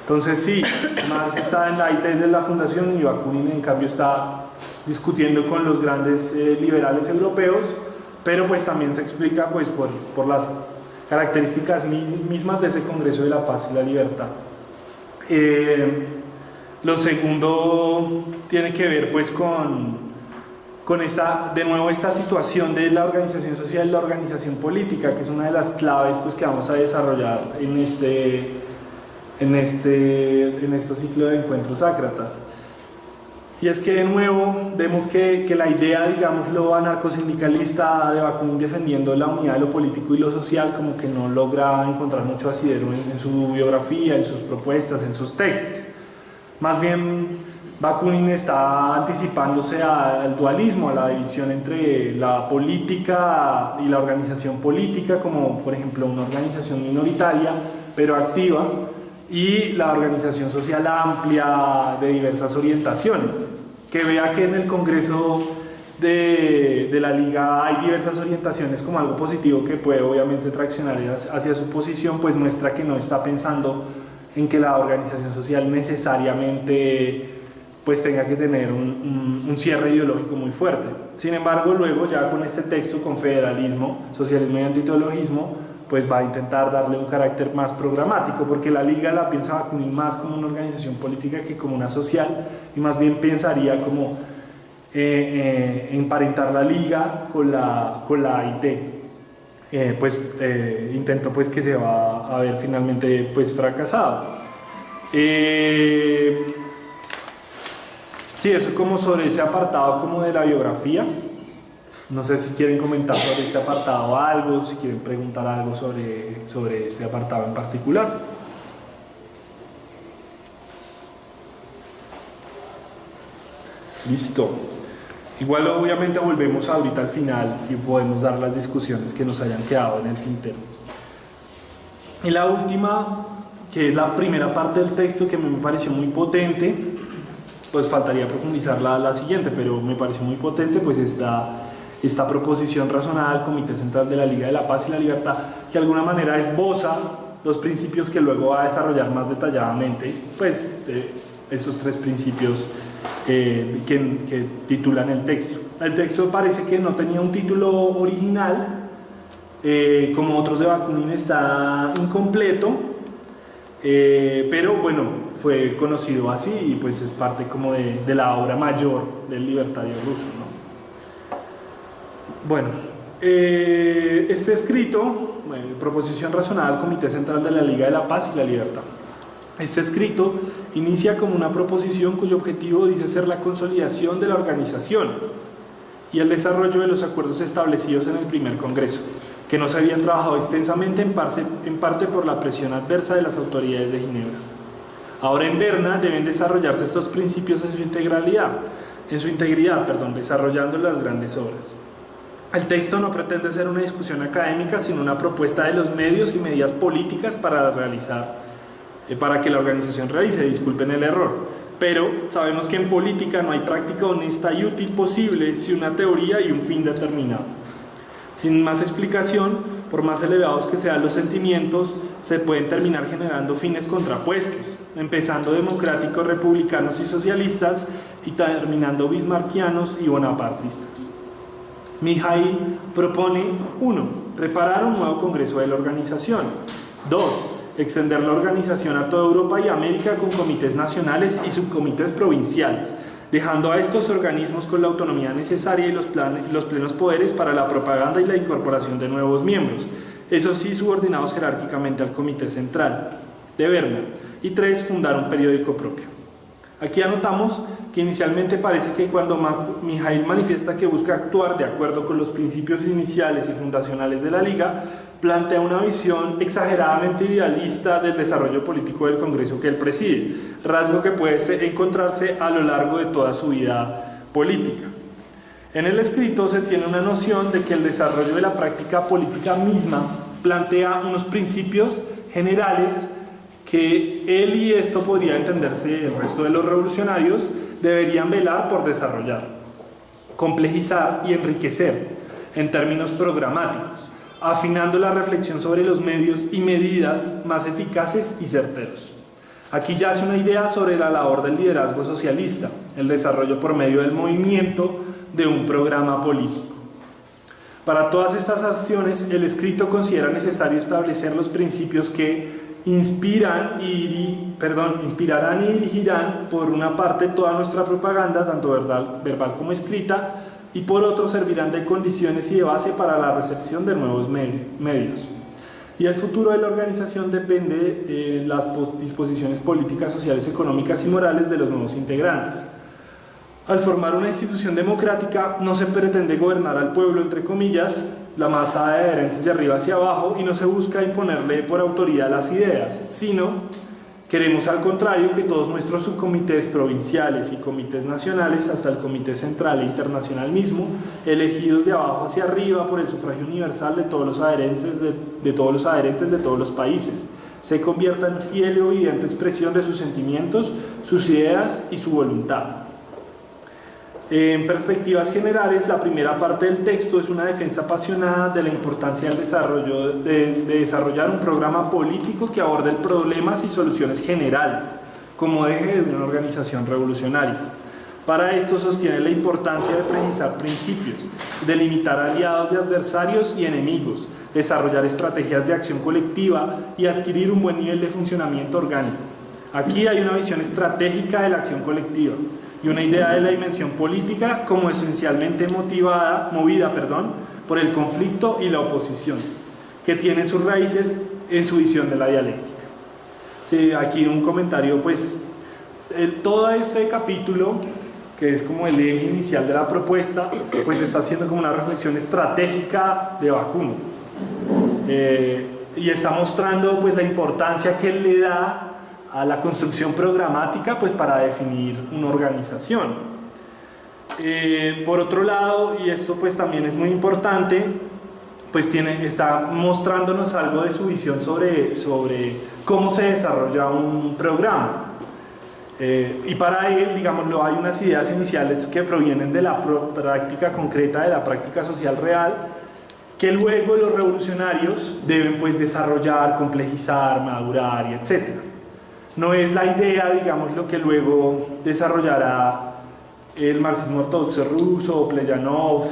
Entonces sí, Marx está en la IT desde la fundación y Bakunin en cambio está discutiendo con los grandes liberales europeos, pero pues también se explica pues por las características mismas de ese Congreso de la Paz y la Libertad. Lo segundo tiene que ver pues con esta situación de la organización social y la organización política, que es una de las claves pues que vamos a desarrollar en este ciclo de encuentros ácratas. Y es que de nuevo vemos que la idea, digámoslo, anarcosindicalista de Bakunin defendiendo la unidad de lo político y lo social como que no logra encontrar mucho asidero en su biografía, en sus propuestas, en sus textos. Más bien Bakunin está anticipándose al dualismo, a la división entre la política y la organización política, como por ejemplo una organización minoritaria pero activa, y la organización social amplia de diversas orientaciones, que vea que en el Congreso de la Liga hay diversas orientaciones como algo positivo que puede obviamente traccionar hacia su posición, pues muestra que no está pensando en que la organización social necesariamente pues tenga que tener un cierre ideológico muy fuerte. Sin embargo, luego ya con este texto, con federalismo, socialismo y antiteologismo, pues va a intentar darle un carácter más programático, porque la Liga la piensa Bakunin más como una organización política que como una social, y más bien pensaría como emparentar la Liga con la AIT. Intento pues que se va a ver finalmente pues fracasado. Sí, eso como sobre ese apartado como de la biografía. No sé si quieren comentar sobre este apartado algo, si quieren preguntar algo sobre este apartado en particular. Listo. Igual obviamente volvemos ahorita al final y podemos dar las discusiones que nos hayan quedado en el tintero. Y la última, que es la primera parte del texto que me pareció muy potente, pues faltaría profundizar la siguiente, pero me pareció muy potente, pues esta proposición razonada del Comité Central de la Liga de la Paz y la Libertad, que de alguna manera esboza los principios que luego va a desarrollar más detalladamente, pues esos tres principios que titulan el texto. El texto parece que no tenía un título original, como otros de Bakunin está incompleto, pero bueno, fue conocido así y pues es parte como de la obra mayor del libertario ruso, ¿no? Bueno, este escrito, proposición razonada al Comité Central de la Liga de la Paz y la Libertad. Este escrito inicia como una proposición cuyo objetivo dice ser la consolidación de la organización y el desarrollo de los acuerdos establecidos en el primer Congreso, que no se habían trabajado extensamente en parte por la presión adversa de las autoridades de Ginebra. Ahora en Berna deben desarrollarse estos principios en su integridad, desarrollando las grandes obras. El texto no pretende ser una discusión académica, sino una propuesta de los medios y medidas políticas para que la organización realice, disculpen el error. Pero sabemos que en política no hay práctica honesta y útil posible sin una teoría y un fin determinado. Sin más explicación, por más elevados que sean los sentimientos, se pueden terminar generando fines contrapuestos, empezando democráticos, republicanos y socialistas y terminando bismarckianos y bonapartistas. Mijaíl propone 1. Preparar un nuevo congreso de la organización. 2. Extender la organización a toda Europa y América con comités nacionales y subcomités provinciales. dejando a estos organismos con la autonomía necesaria y los plenos poderes para la propaganda y la incorporación de nuevos miembros, eso sí subordinados jerárquicamente al Comité Central de Berna. Y 3, fundar un periódico propio. Aquí anotamos que inicialmente parece que cuando Mijaíl manifiesta que busca actuar de acuerdo con los principios iniciales y fundacionales de la Liga, plantea una visión exageradamente idealista del desarrollo político del Congreso que él preside, rasgo que puede encontrarse a lo largo de toda su vida política. En el escrito se tiene una noción de que el desarrollo de la práctica política misma plantea unos principios generales que él, y esto podría entenderse el resto de los revolucionarios, deberían velar por desarrollar, complejizar y enriquecer en términos programáticos, afinando la reflexión sobre los medios y medidas más eficaces y certeros. Aquí ya hace una idea sobre la labor del liderazgo socialista, el desarrollo por medio del movimiento de un programa político. Para todas estas acciones, el escrito considera necesario establecer los principios que inspirarán y dirigirán por una parte toda nuestra propaganda, tanto verbal como escrita, y por otro servirán de condiciones y de base para la recepción de nuevos medios. Y el futuro de la organización depende de las disposiciones políticas, sociales, económicas y morales de los nuevos integrantes. Al formar una institución democrática no se pretende gobernar al pueblo, entre comillas, la masa de adherentes de arriba hacia abajo, y no se busca imponerle por autoridad las ideas, sino queremos al contrario que todos nuestros subcomités provinciales y comités nacionales, hasta el comité central e internacional mismo, elegidos de abajo hacia arriba por el sufragio universal de todos los adherentes de todos los países, se conviertan en fiel y obediente expresión de sus sentimientos, sus ideas y su voluntad. En perspectivas generales, la primera parte del texto es una defensa apasionada de la importancia del desarrollo, de desarrollar un programa político que aborde problemas y soluciones generales, como eje de una organización revolucionaria. Para esto sostiene la importancia de precisar principios, delimitar aliados y adversarios y enemigos, desarrollar estrategias de acción colectiva y adquirir un buen nivel de funcionamiento orgánico. Aquí hay una visión estratégica de la acción colectiva y una idea de la dimensión política como esencialmente movida por el conflicto y la oposición, que tiene sus raíces en su visión de la dialéctica. Sí, aquí un comentario, pues, todo este capítulo, que es como el eje inicial de la propuesta, pues está haciendo como una reflexión estratégica de Bakunin, y está mostrando pues la importancia que él le da a la construcción programática pues para definir una organización. Por otro lado, y esto pues también es muy importante, pues está mostrándonos algo de su visión sobre cómo se desarrolla un programa. Y para él, digámoslo, hay unas ideas iniciales que provienen de la práctica concreta, de la práctica social real, que luego los revolucionarios deben pues desarrollar, complejizar, madurar y etc. No es la idea, digamos, lo que luego desarrollará el marxismo ortodoxo ruso, Plejanov,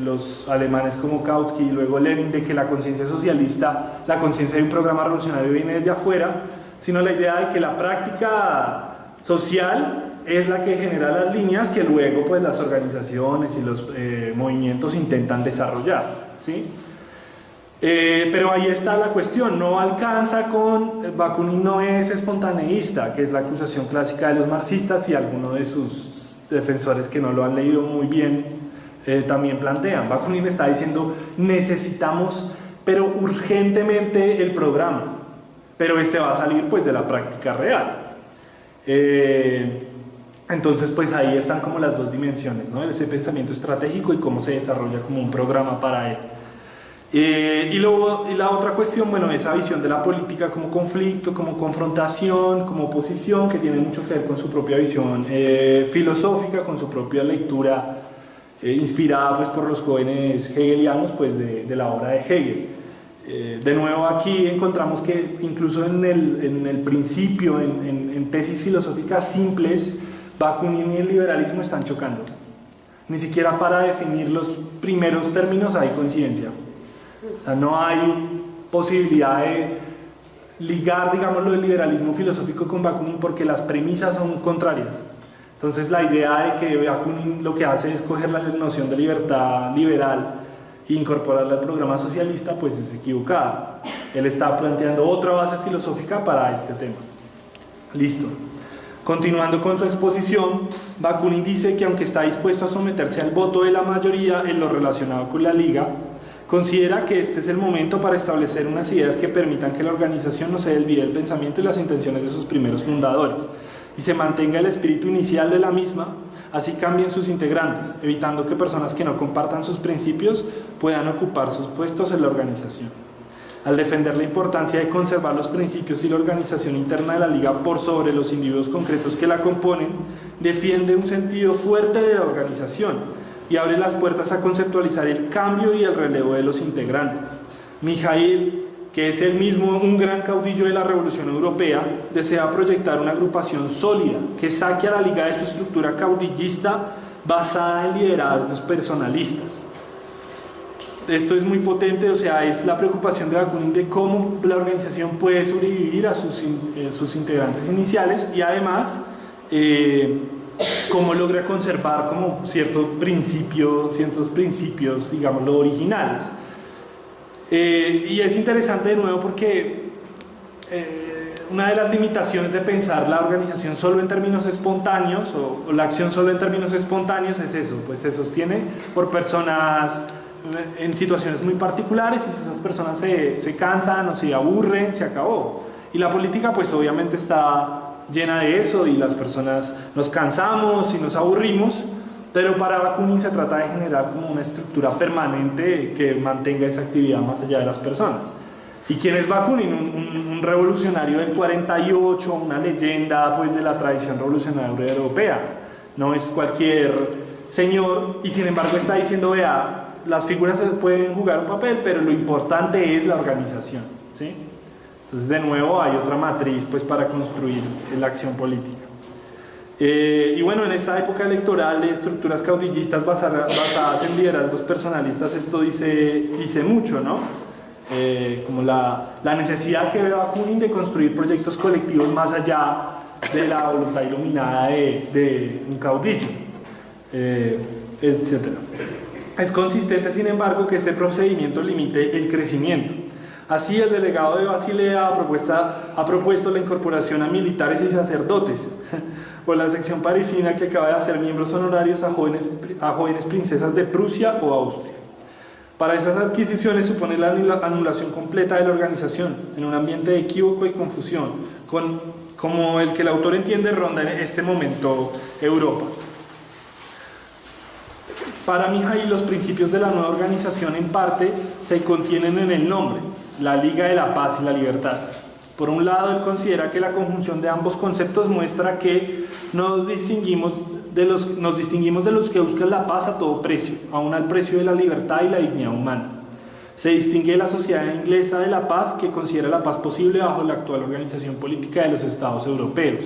los alemanes como Kautsky y luego Lenin, de que la conciencia socialista, la conciencia de un programa revolucionario viene desde afuera, sino la idea de que la práctica social es la que genera las líneas que luego pues las organizaciones y los movimientos intentan desarrollar, ¿sí? Pero ahí está la cuestión, no alcanza con, Bakunin no es espontaneísta, que es la acusación clásica de los marxistas y algunos de sus defensores que no lo han leído muy bien también plantean. Bakunin está diciendo necesitamos pero urgentemente el programa, pero este va a salir pues de la práctica real. Entonces pues ahí están como las dos dimensiones, ¿no? Ese pensamiento estratégico y cómo se desarrolla como un programa para él. Y la otra cuestión, bueno, esa visión de la política como conflicto, como confrontación, como oposición, que tiene mucho que ver con su propia visión filosófica, con su propia lectura inspirada pues por los jóvenes hegelianos pues de la obra de Hegel. De nuevo aquí encontramos que incluso en el principio, en tesis filosóficas simples, Bakunin y el liberalismo están chocando. Ni siquiera para definir los primeros términos hay coincidencia. O sea, no hay posibilidad de ligar, digamos, lo del liberalismo filosófico con Bakunin porque las premisas son contrarias. Entonces la idea de que Bakunin lo que hace es coger la noción de libertad liberal e incorporarla al programa socialista, pues es equivocada. Él está planteando otra base filosófica para este tema. Listo. Continuando con su exposición, Bakunin dice que aunque está dispuesto a someterse al voto de la mayoría en lo relacionado con la Liga, considera que este es el momento para establecer unas ideas que permitan que la organización no se desvíe del pensamiento y las intenciones de sus primeros fundadores y se mantenga el espíritu inicial de la misma, así cambien sus integrantes, evitando que personas que no compartan sus principios puedan ocupar sus puestos en la organización. Al defender la importancia de conservar los principios y la organización interna de la Liga por sobre los individuos concretos que la componen, defiende un sentido fuerte de la organización y abre las puertas a conceptualizar el cambio y el relevo de los integrantes. Mijaíl, que es él mismo un gran caudillo de la Revolución Europea, desea proyectar una agrupación sólida que saque a la Liga de su estructura caudillista basada en liderazgos personalistas. Esto es muy potente, o sea, es la preocupación de Bakunin de cómo la organización puede sobrevivir a sus integrantes iniciales y además cómo logra conservar como ciertos principios, digámoslo, originales. Y es interesante de nuevo porque una de las limitaciones de pensar la organización solo en términos espontáneos o la acción solo en términos espontáneos es eso, pues se sostiene por personas en situaciones muy particulares y si esas personas se cansan o se aburren, se acabó. Y la política pues obviamente está llena de eso y las personas nos cansamos y nos aburrimos, pero para Bakunin se trata de generar como una estructura permanente que mantenga esa actividad más allá de las personas. ¿Y quién es Bakunin? Un revolucionario del 48, una leyenda pues de la tradición revolucionaria europea. No es cualquier señor y sin embargo está diciendo, vea, las figuras pueden jugar un papel, pero lo importante es la organización, ¿sí? Entonces, de nuevo, hay otra matriz pues, para construir la acción política. Y bueno, en esta época electoral de estructuras caudillistas basadas en liderazgos personalistas, esto dice mucho, ¿no? Como la necesidad que ve Bakunin de construir proyectos colectivos más allá de la voluntad iluminada de un caudillo, etc. Es consistente, sin embargo, que este procedimiento limite el crecimiento. Así, el delegado de Basilea ha propuesto la incorporación a militares y sacerdotes, o la sección parisina que acaba de hacer miembros honorarios a jóvenes princesas de Prusia o Austria. Para esas adquisiciones supone la anulación completa de la organización, en un ambiente de equívoco y confusión, como el que el autor entiende ronda en este momento Europa. Para Mijaíl, los principios de la nueva organización en parte se contienen en el nombre, la Liga de la Paz y la Libertad. Por un lado, él considera que la conjunción de ambos conceptos muestra que nos distinguimos de los que buscan la paz a todo precio, aun al precio de la libertad y la dignidad humana. Se distingue de la sociedad inglesa de la paz, que considera la paz posible bajo la actual organización política de los Estados europeos.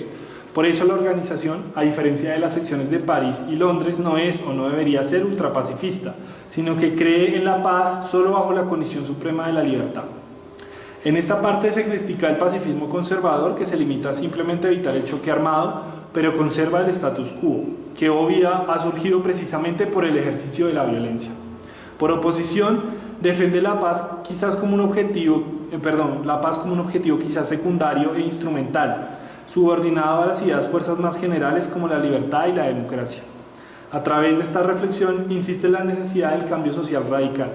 Por eso la organización, a diferencia de las secciones de París y Londres, no es o no debería ser ultrapacifista, sino que cree en la paz solo bajo la condición suprema de la libertad. En esta parte se critica el pacifismo conservador, que se limita simplemente a evitar el choque armado, pero conserva el status quo, que hoy ha surgido precisamente por el ejercicio de la violencia. Por oposición, defiende la paz quizás como un objetivo, quizás secundario e instrumental, subordinado a las ideas fuerzas más generales como la libertad y la democracia. A través de esta reflexión insiste en la necesidad del cambio social radical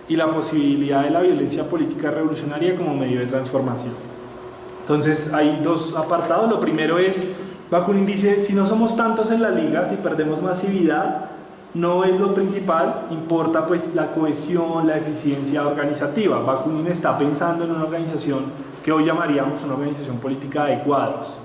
y la posibilidad de la violencia política revolucionaria como medio de transformación. Entonces hay dos apartados. Lo primero es, Bakunin dice, si no somos tantos en la liga, si perdemos masividad, no es lo principal, importa pues la cohesión, la eficiencia organizativa. Bakunin está pensando en una organización que hoy llamaríamos una organización política de cuadros.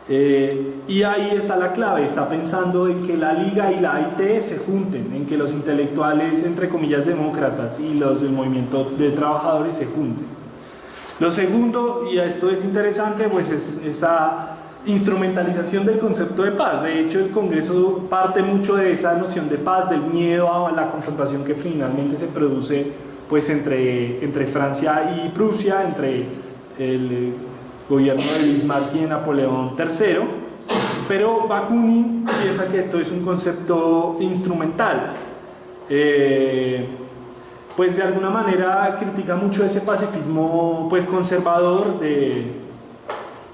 Y ahí está la clave, está pensando en que la Liga y la AIT se junten, en que los intelectuales, entre comillas, demócratas y los del movimiento de trabajadores se junten. Lo segundo, y esto es interesante, pues es esa instrumentalización del concepto de paz. De hecho, el Congreso parte mucho de esa noción de paz, del miedo a la confrontación que finalmente se produce pues, entre Francia y Prusia, entre el gobierno de Bismarck y de Napoleón III, Pero Bakunin piensa que esto es un concepto instrumental. Pues de alguna manera critica mucho ese pacifismo pues conservador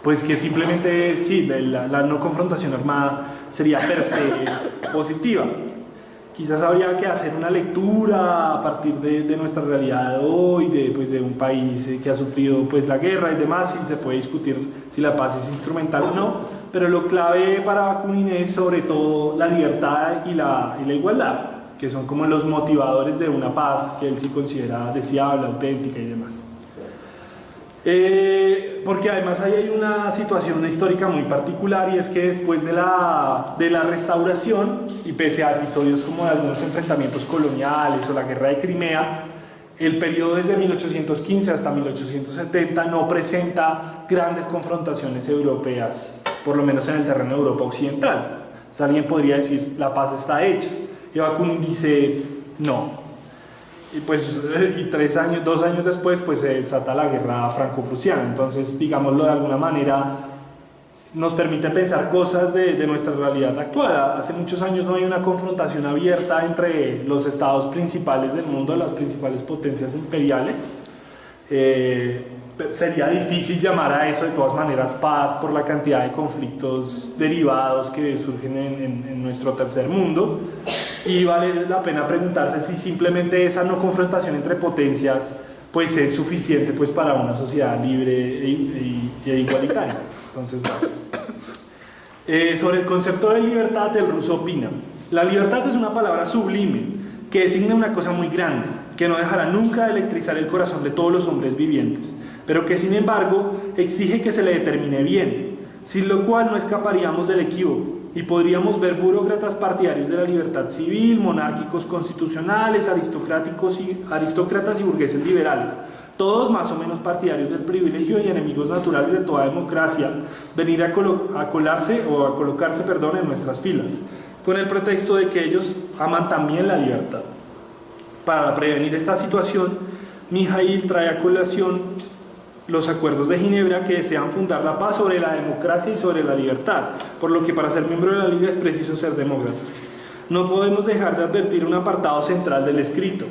pues que simplemente sí, la no confrontación armada sería per se positiva. Quizás habría que hacer una lectura a partir de nuestra realidad hoy, de un país que ha sufrido pues la guerra y demás, y se puede discutir si la paz es instrumental o no, pero lo clave para Bakunin es sobre todo la libertad y la igualdad, que son como los motivadores de una paz que él sí considera deseable, auténtica y demás. Porque además ahí hay una situación histórica muy particular, y es que después de la restauración, y pese a episodios como de algunos enfrentamientos coloniales o la guerra de Crimea, el periodo desde 1815 hasta 1870 no presenta grandes confrontaciones europeas, por lo menos en el terreno de Europa occidental. O sea, alguien podría decir, la paz está hecha, y Bakunin dice, no. Y pues 2 años después pues se desata la guerra franco-prusiana. Entonces, digámoslo de alguna manera, nos permite pensar cosas de nuestra realidad actual. Hace muchos años no hay una confrontación abierta entre los estados principales del mundo, las principales potencias imperiales. Sería difícil llamar a eso de todas maneras paz por la cantidad de conflictos derivados que surgen en nuestro tercer mundo. Y vale la pena preguntarse si simplemente esa no confrontación entre potencias pues es suficiente pues para una sociedad libre e igualitaria. Entonces, sobre el concepto de libertad, el ruso opina: la libertad es una palabra sublime que designa una cosa muy grande, que no dejará nunca de electrizar el corazón de todos los hombres vivientes, pero que sin embargo exige que se le determine bien, sin lo cual no escaparíamos del equívoco, y podríamos ver burócratas partidarios de la libertad civil, monárquicos constitucionales, aristócratas y burgueses liberales, todos más o menos partidarios del privilegio y enemigos naturales de toda democracia, venir a colocarse en nuestras filas, con el pretexto de que ellos aman también la libertad. Para prevenir esta situación, Mijaíl trae a colación los acuerdos de Ginebra, que desean fundar la paz sobre la democracia y sobre la libertad, por lo que para ser miembro de la Liga es preciso ser demócrata. No podemos dejar de advertir un apartado central del escrito.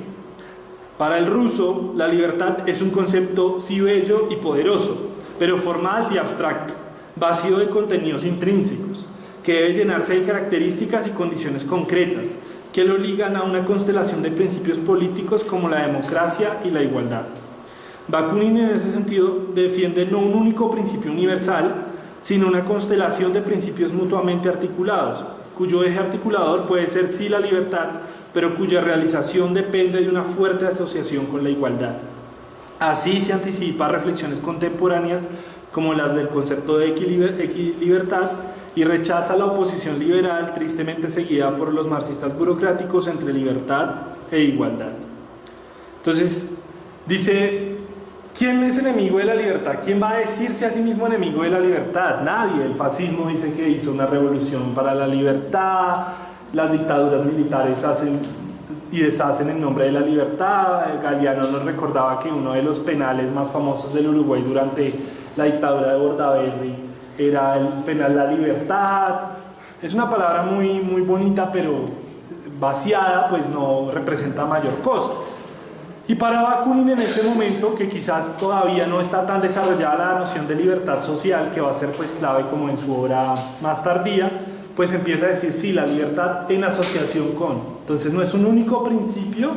Para el ruso, la libertad es un concepto sí bello y poderoso, pero formal y abstracto, vacío de contenidos intrínsecos, que debe llenarse de características y condiciones concretas, que lo ligan a una constelación de principios políticos como la democracia y la igualdad. Bakunin en ese sentido defiende no un único principio universal, sino una constelación de principios mutuamente articulados, cuyo eje articulador puede ser sí la libertad, pero cuya realización depende de una fuerte asociación con la igualdad. Así se anticipa reflexiones contemporáneas como las del concepto de equilibertad, y rechaza la oposición liberal tristemente seguida por los marxistas burocráticos entre libertad e igualdad. Entonces, dice: ¿quién es enemigo de la libertad? ¿Quién va a decirse a sí mismo enemigo de la libertad? Nadie. El fascismo dice que hizo una revolución para la libertad, las dictaduras militares hacen y deshacen en nombre de la libertad. Galeano nos recordaba que uno de los penales más famosos del Uruguay durante la dictadura de Bordaberry era el penal La Libertad. Es una palabra muy, muy bonita, pero vaciada, pues no representa mayor cosa. Y para Bakunin en este momento, que quizás todavía no está tan desarrollada la noción de libertad social, que va a ser pues clave como en su obra más tardía, pues empieza a decir sí, la libertad en asociación con. Entonces no es un único principio,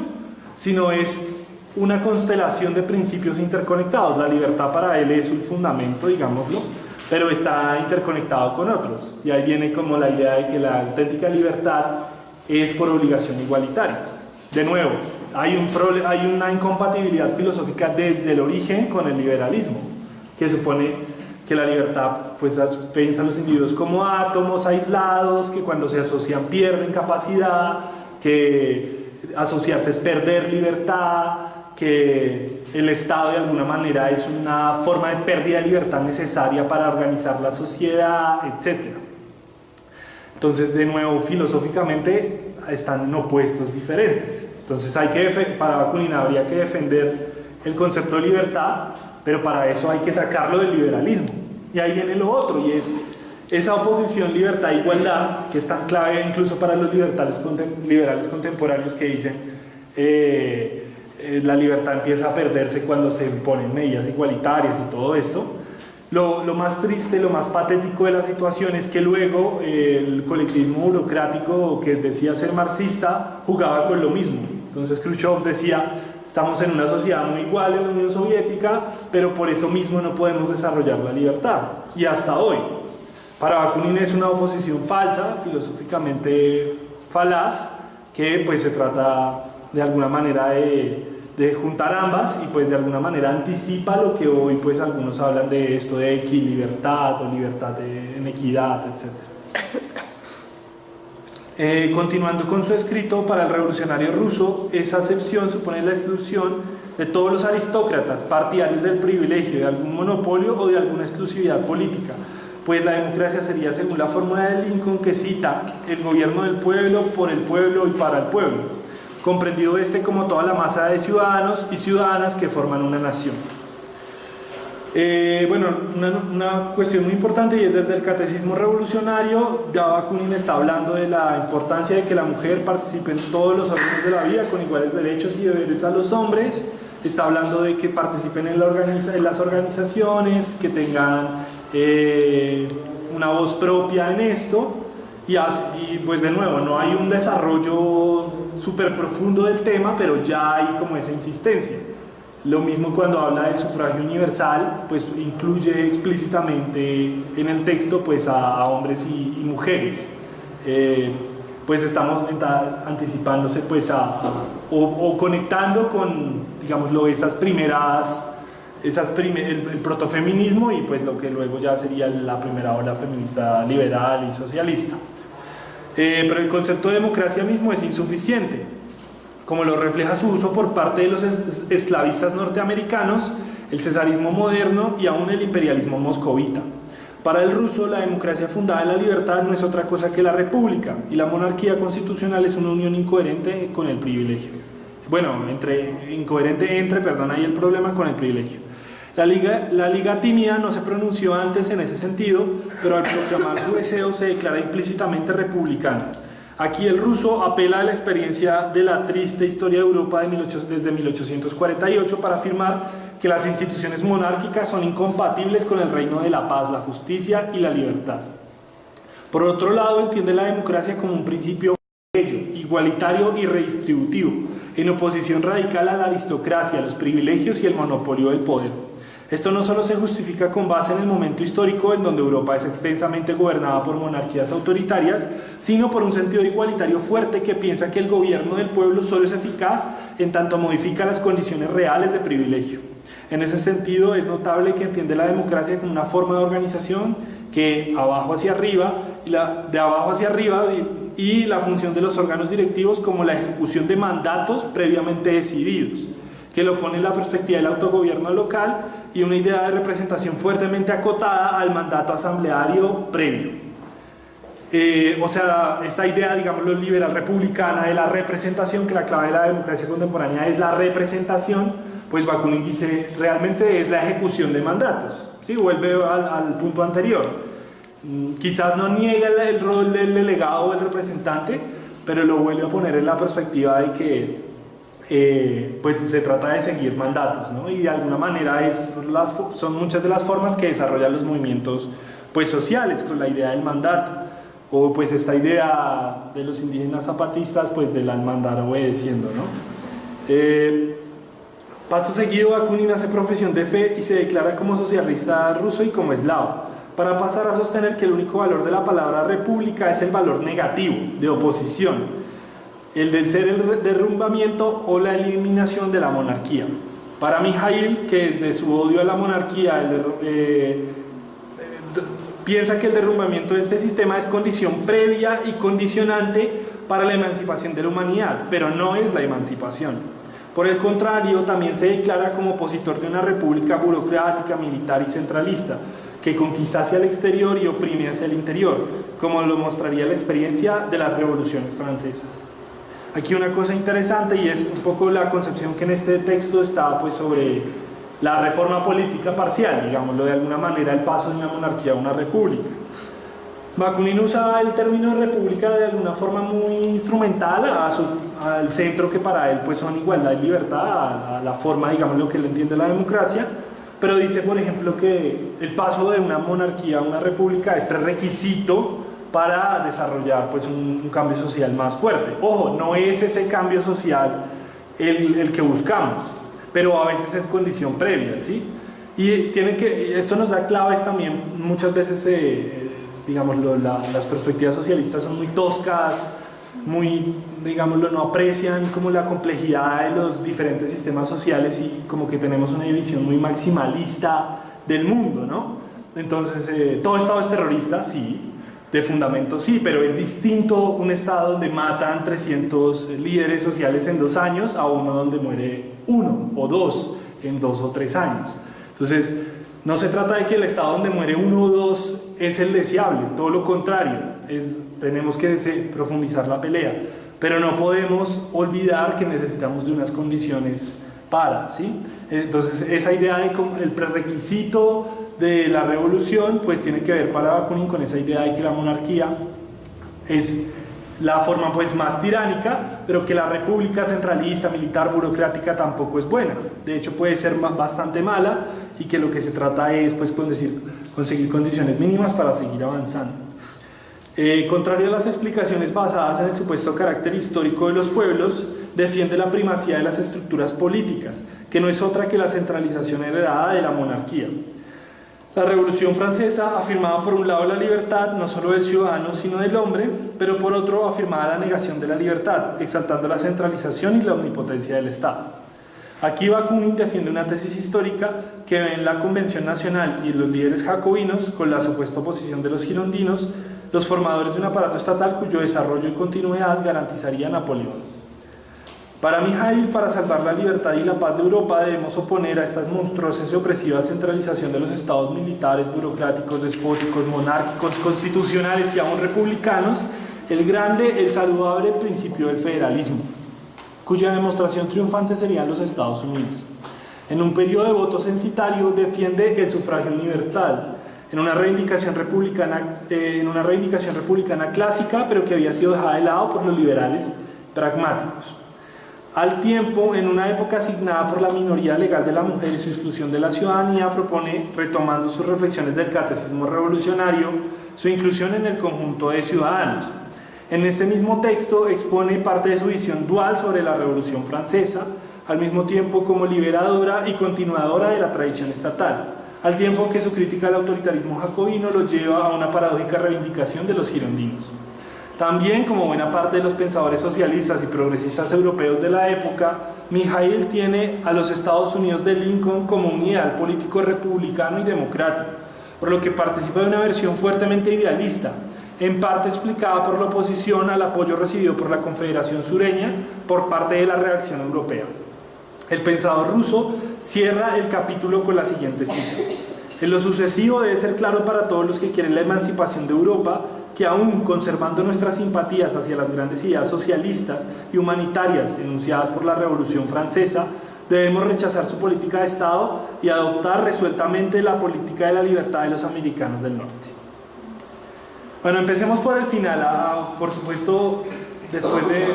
sino es una constelación de principios interconectados. La libertad para él es un fundamento, digámoslo, pero está interconectado con otros. Y ahí viene como la idea de que la auténtica libertad es por obligación igualitaria. De nuevo, hay una incompatibilidad filosófica desde el origen con el liberalismo, que supone que la libertad pues piensa a los individuos como átomos aislados, que cuando se asocian pierden capacidad, que asociarse es perder libertad, que el Estado de alguna manera es una forma de pérdida de libertad necesaria para organizar la sociedad, etc. Entonces, de nuevo, filosóficamente están en opuestos diferentes. Entonces, para Bakunin habría que defender el concepto de libertad, pero para eso hay que sacarlo del liberalismo. Y ahí viene lo otro, y es Esa oposición libertad-igualdad, que es tan clave incluso para los liberales contemporáneos que dicen la libertad empieza a perderse cuando se imponen medidas igualitarias y todo esto. Lo más triste, lo más patético de la situación es que luego el colectivismo burocrático que decía ser marxista jugaba con lo mismo. Entonces Khrushchev decía, estamos en una sociedad muy igual en la Unión Soviética, pero por eso mismo no podemos desarrollar la libertad. Y hasta hoy. Para Bakunin es una oposición falsa, filosóficamente falaz, que pues se trata de alguna manera de juntar ambas y pues de alguna manera anticipa lo que hoy pues algunos hablan de esto de equilibertad o libertad en equidad, etc. Continuando con su escrito, para el revolucionario ruso, esa acepción supone la exclusión de todos los aristócratas partidarios del privilegio, de algún monopolio o de alguna exclusividad política, pues la democracia sería, según la fórmula de Lincoln que cita, el gobierno del pueblo, por el pueblo y para el pueblo, comprendido como toda la masa de ciudadanos y ciudadanas que forman una nación. Una cuestión muy importante, y es desde el catecismo revolucionario, ya Bakunin está hablando de la importancia de que la mujer participe en todos los órganos de la vida con iguales derechos y deberes a los hombres, está hablando de que participen en las organizaciones, que tengan una voz propia en esto, y pues de nuevo, no hay un desarrollo súper profundo del tema, pero ya hay como esa insistencia. Lo mismo cuando habla del sufragio universal, pues incluye explícitamente en el texto pues a hombres y mujeres. Pues estamos anticipándose pues o conectando con, digámoslo, el protofeminismo y pues lo que luego ya sería la primera ola feminista liberal y socialista. Pero el concepto de democracia mismo es insuficiente, como lo refleja su uso por parte de los esclavistas norteamericanos, el cesarismo moderno y aún el imperialismo moscovita. Para el ruso, la democracia fundada en la libertad no es otra cosa que la república, y la monarquía constitucional es una unión incoherente con el privilegio. Ahí el problema con el privilegio. La Liga Tímida no se pronunció antes en ese sentido, pero al proclamar su deseo se declara implícitamente republicano. Aquí el ruso apela a la experiencia de la triste historia de Europa desde 1848 para afirmar que las instituciones monárquicas son incompatibles con el reino de la paz, la justicia y la libertad. Por otro lado, entiende la democracia como un principio bello, igualitario y redistributivo, en oposición radical a la aristocracia, los privilegios y el monopolio del poder. Esto no solo se justifica con base en el momento histórico en donde Europa es extensamente gobernada por monarquías autoritarias, sino por un sentido igualitario fuerte que piensa que el gobierno del pueblo solo es eficaz en tanto modifica las condiciones reales de privilegio. En ese sentido, es notable que entiende la democracia como una forma de organización que de abajo hacia arriba y la función de los órganos directivos como la ejecución de mandatos previamente decididos, que lo pone en la perspectiva del autogobierno local y una idea de representación fuertemente acotada al mandato asambleario previo. Esta idea, digámoslo, liberal republicana de la representación, que la clave de la democracia contemporánea es la representación, pues Bakunin dice, realmente es la ejecución de mandatos. ¿Sí? Vuelve al punto anterior. Quizás no niega el rol del delegado o del representante, pero lo vuelve a poner en la perspectiva de que pues se trata de seguir mandatos, ¿no? Y de alguna manera son muchas de las formas que desarrollan los movimientos pues, sociales con la idea del mandato, o pues esta idea de los indígenas zapatistas pues del al mandar obedeciendo, ¿no? Paso seguido, Bakunin hace profesión de fe y se declara como socialista ruso y como eslavo, para pasar a sostener que el único valor de la palabra república es el valor negativo, de oposición, el del ser el derrumbamiento o la eliminación de la monarquía. Para Mijaíl, que desde su odio a la monarquía piensa que el derrumbamiento de este sistema es condición previa y condicionante para la emancipación de la humanidad, pero no es la emancipación. Por el contrario, también se declara como opositor de una república burocrática, militar y centralista, que conquista hacia el exterior y oprime hacia el interior, como lo mostraría la experiencia de las revoluciones francesas. Aquí una cosa interesante, y es un poco la concepción que en este texto está pues sobre la reforma política parcial, digámoslo de alguna manera, el paso de una monarquía a una república. Bakunin usa el término república de alguna forma muy instrumental al centro que para él pues son igualdad y libertad, a la forma, digamos, lo que él entiende la democracia, pero dice, por ejemplo, que el paso de una monarquía a una república es prerequisito para desarrollar pues un cambio social más fuerte. Ojo, no es ese cambio social el que buscamos, pero a veces es condición previa, ¿sí? Y esto nos da claves también, muchas veces digámoslo, las perspectivas socialistas son muy toscas, muy, digámoslo, no aprecian como la complejidad de los diferentes sistemas sociales y como que tenemos una división muy maximalista del mundo, ¿no? Entonces, todo Estado es terrorista, sí, de fundamento sí, pero es distinto un Estado donde matan 300 líderes sociales en 2 años a uno donde muere 1 o 2 en 2 o 3 años. Entonces, no se trata de que el Estado donde muere 1 o 2 es el deseable, todo lo contrario, tenemos que profundizar la pelea, pero no podemos olvidar que necesitamos de unas condiciones para, ¿sí? Entonces, esa idea de el prerequisito de la revolución, pues tiene que ver para Bakunin con esa idea de que la monarquía es la forma pues más tiránica, pero que la república centralista, militar, burocrática tampoco es buena, de hecho puede ser bastante mala, y que lo que se trata es pues conseguir condiciones mínimas para seguir avanzando. Contrario a las explicaciones basadas en el supuesto carácter histórico de los pueblos, defiende la primacía de las estructuras políticas, que no es otra que la centralización heredada de la monarquía. La Revolución Francesa afirmaba por un lado la libertad, no solo del ciudadano, sino del hombre, pero por otro afirmaba la negación de la libertad, exaltando la centralización y la omnipotencia del Estado. Aquí Bakunin defiende una tesis histórica que ve en la Convención Nacional y en los líderes jacobinos, con la supuesta oposición de los girondinos, los formadores de un aparato estatal cuyo desarrollo y continuidad garantizaría Napoleón. Para Mijaíl, para salvar la libertad y la paz de Europa, debemos oponer a estas monstruosas y opresivas centralización de los estados militares, burocráticos, despóticos, monárquicos, constitucionales y aún republicanos, el grande, el saludable principio del federalismo, cuya demostración triunfante serían los Estados Unidos. En un periodo de voto censitario defiende el sufragio universal, en una reivindicación republicana clásica, pero que había sido dejada de lado por los liberales pragmáticos. Al tiempo, en una época asignada por la minoría legal de la mujer y su exclusión de la ciudadanía, propone, retomando sus reflexiones del catecismo revolucionario, su inclusión en el conjunto de ciudadanos. En este mismo texto expone parte de su visión dual sobre la Revolución Francesa, al mismo tiempo como liberadora y continuadora de la tradición estatal, al tiempo que su crítica al autoritarismo jacobino lo lleva a una paradójica reivindicación de los girondinos. También, como buena parte de los pensadores socialistas y progresistas europeos de la época, Mijaíl tiene a los Estados Unidos de Lincoln como un ideal político republicano y democrático, por lo que participa de una versión fuertemente idealista, en parte explicada por la oposición al apoyo recibido por la Confederación Sureña por parte de la reacción europea. El pensador ruso cierra el capítulo con la siguiente cita: en lo sucesivo debe ser claro para todos los que quieren la emancipación de Europa que aún conservando nuestras simpatías hacia las grandes ideas socialistas y humanitarias enunciadas por la Revolución Francesa, debemos rechazar su política de Estado y adoptar resueltamente la política de la libertad de los americanos del norte. Bueno, empecemos por el final. Por supuesto, después de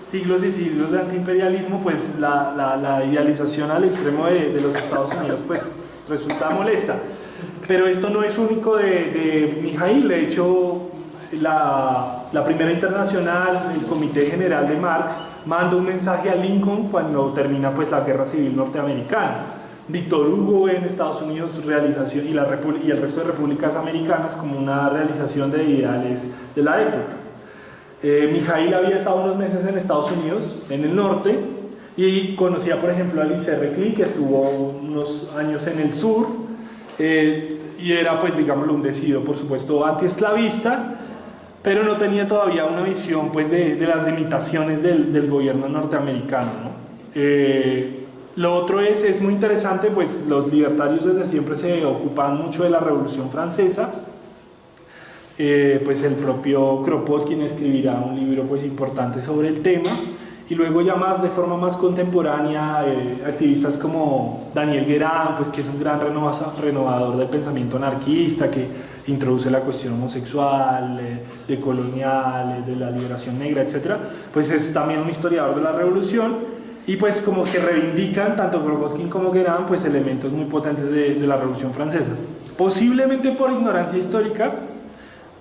siglos y siglos de antiimperialismo, pues la idealización al extremo de los Estados Unidos pues resulta molesta. Pero esto no es único de Mijaíl. De hecho, la Primera Internacional, el Comité General de Marx, manda un mensaje a Lincoln cuando termina pues la Guerra Civil Norteamericana. Víctor Hugo en Estados Unidos realización, y el resto de repúblicas americanas como una realización de ideales de la época. Mijaíl había estado unos meses en Estados Unidos, en el norte, y conocía por ejemplo a Alice R. Klee, que estuvo unos años en el sur, y era pues digámoslo un decidido por supuesto antiesclavista, pero no tenía todavía una visión pues de las limitaciones del gobierno norteamericano, ¿no? Lo otro es muy interesante, pues los libertarios desde siempre se ocupaban mucho de la Revolución Francesa. Pues el propio Kropotkin escribirá un libro pues importante sobre el tema, y luego ya más de forma más contemporánea, activistas como Daniel Guerán, pues que es un gran renovador del pensamiento anarquista, que introduce la cuestión homosexual, decolonial, de la liberación negra, etc. Pues es también un historiador de la revolución, y pues como que reivindican tanto Kropotkin como Guerán pues elementos muy potentes de la revolución francesa. Posiblemente por ignorancia histórica,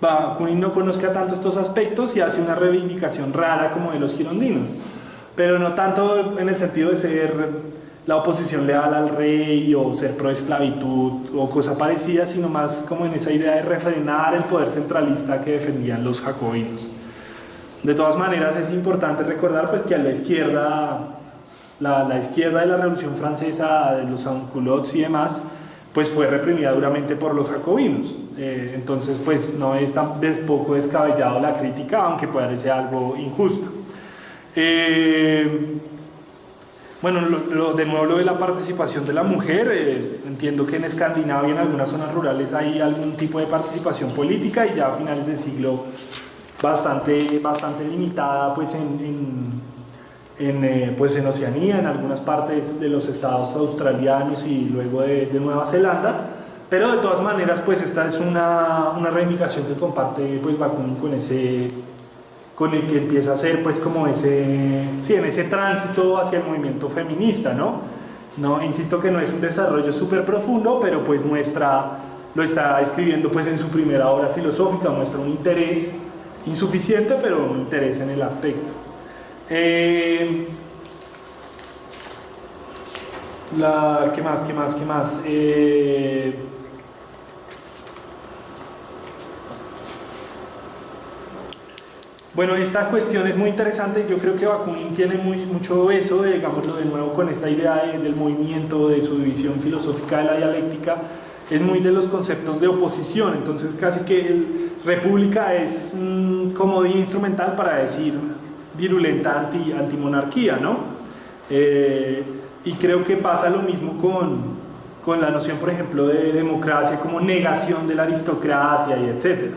Bakunin no conozca tanto estos aspectos y hace una reivindicación rara como de los girondinos, pero no tanto en el sentido de ser la oposición leal al rey o ser pro esclavitud o cosa parecida, sino más como en esa idea de refrenar el poder centralista que defendían los jacobinos. De todas maneras es importante recordar pues que a la izquierda, la izquierda de la Revolución Francesa, de los sans-culottes y demás, pues fue reprimida duramente por los jacobinos. Entonces pues no es tan poco descabellado la crítica, aunque parece algo injusto. Bueno, de nuevo lo de la participación de la mujer, entiendo que en Escandinavia, en algunas zonas rurales, hay algún tipo de participación política, y ya a finales del siglo bastante limitada pues en Oceanía, en algunas partes de los estados australianos y luego de Nueva Zelanda, pero de todas maneras pues esta es una reivindicación que comparte pues Bakunin con el que empieza a hacer pues como en ese tránsito hacia el movimiento feminista, ¿no? Insisto que no es un desarrollo súper profundo, pero pues lo está escribiendo pues en su primera obra filosófica, muestra un interés insuficiente, pero un interés en el aspecto. ¿Qué más? Bueno, esta cuestión es muy interesante. Yo creo que Bakunin tiene mucho eso, digámoslo de nuevo, con esta idea del movimiento, de su división filosófica de la dialéctica. Es muy de los conceptos de oposición, entonces casi que república es un comodín instrumental para decir virulenta antimonarquía, ¿no? Y creo que pasa lo mismo con la noción, por ejemplo, de democracia como negación de la aristocracia y etcétera.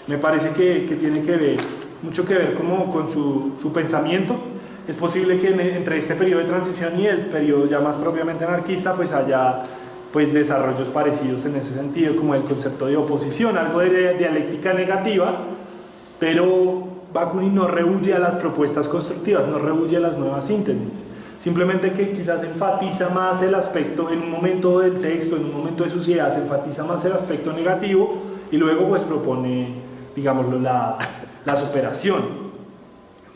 Me parece que tiene mucho que ver como con su pensamiento. Es posible que entre este periodo de transición y el periodo ya más propiamente anarquista pues haya pues desarrollos parecidos en ese sentido, como el concepto de oposición, algo de dialéctica negativa, pero Bakunin no rehúye a las propuestas constructivas, no rehúye a las nuevas síntesis, simplemente que quizás enfatiza más el aspecto, en un momento del texto, en un momento de sociedad, se enfatiza más el aspecto negativo y luego pues propone, digámoslo, la superación.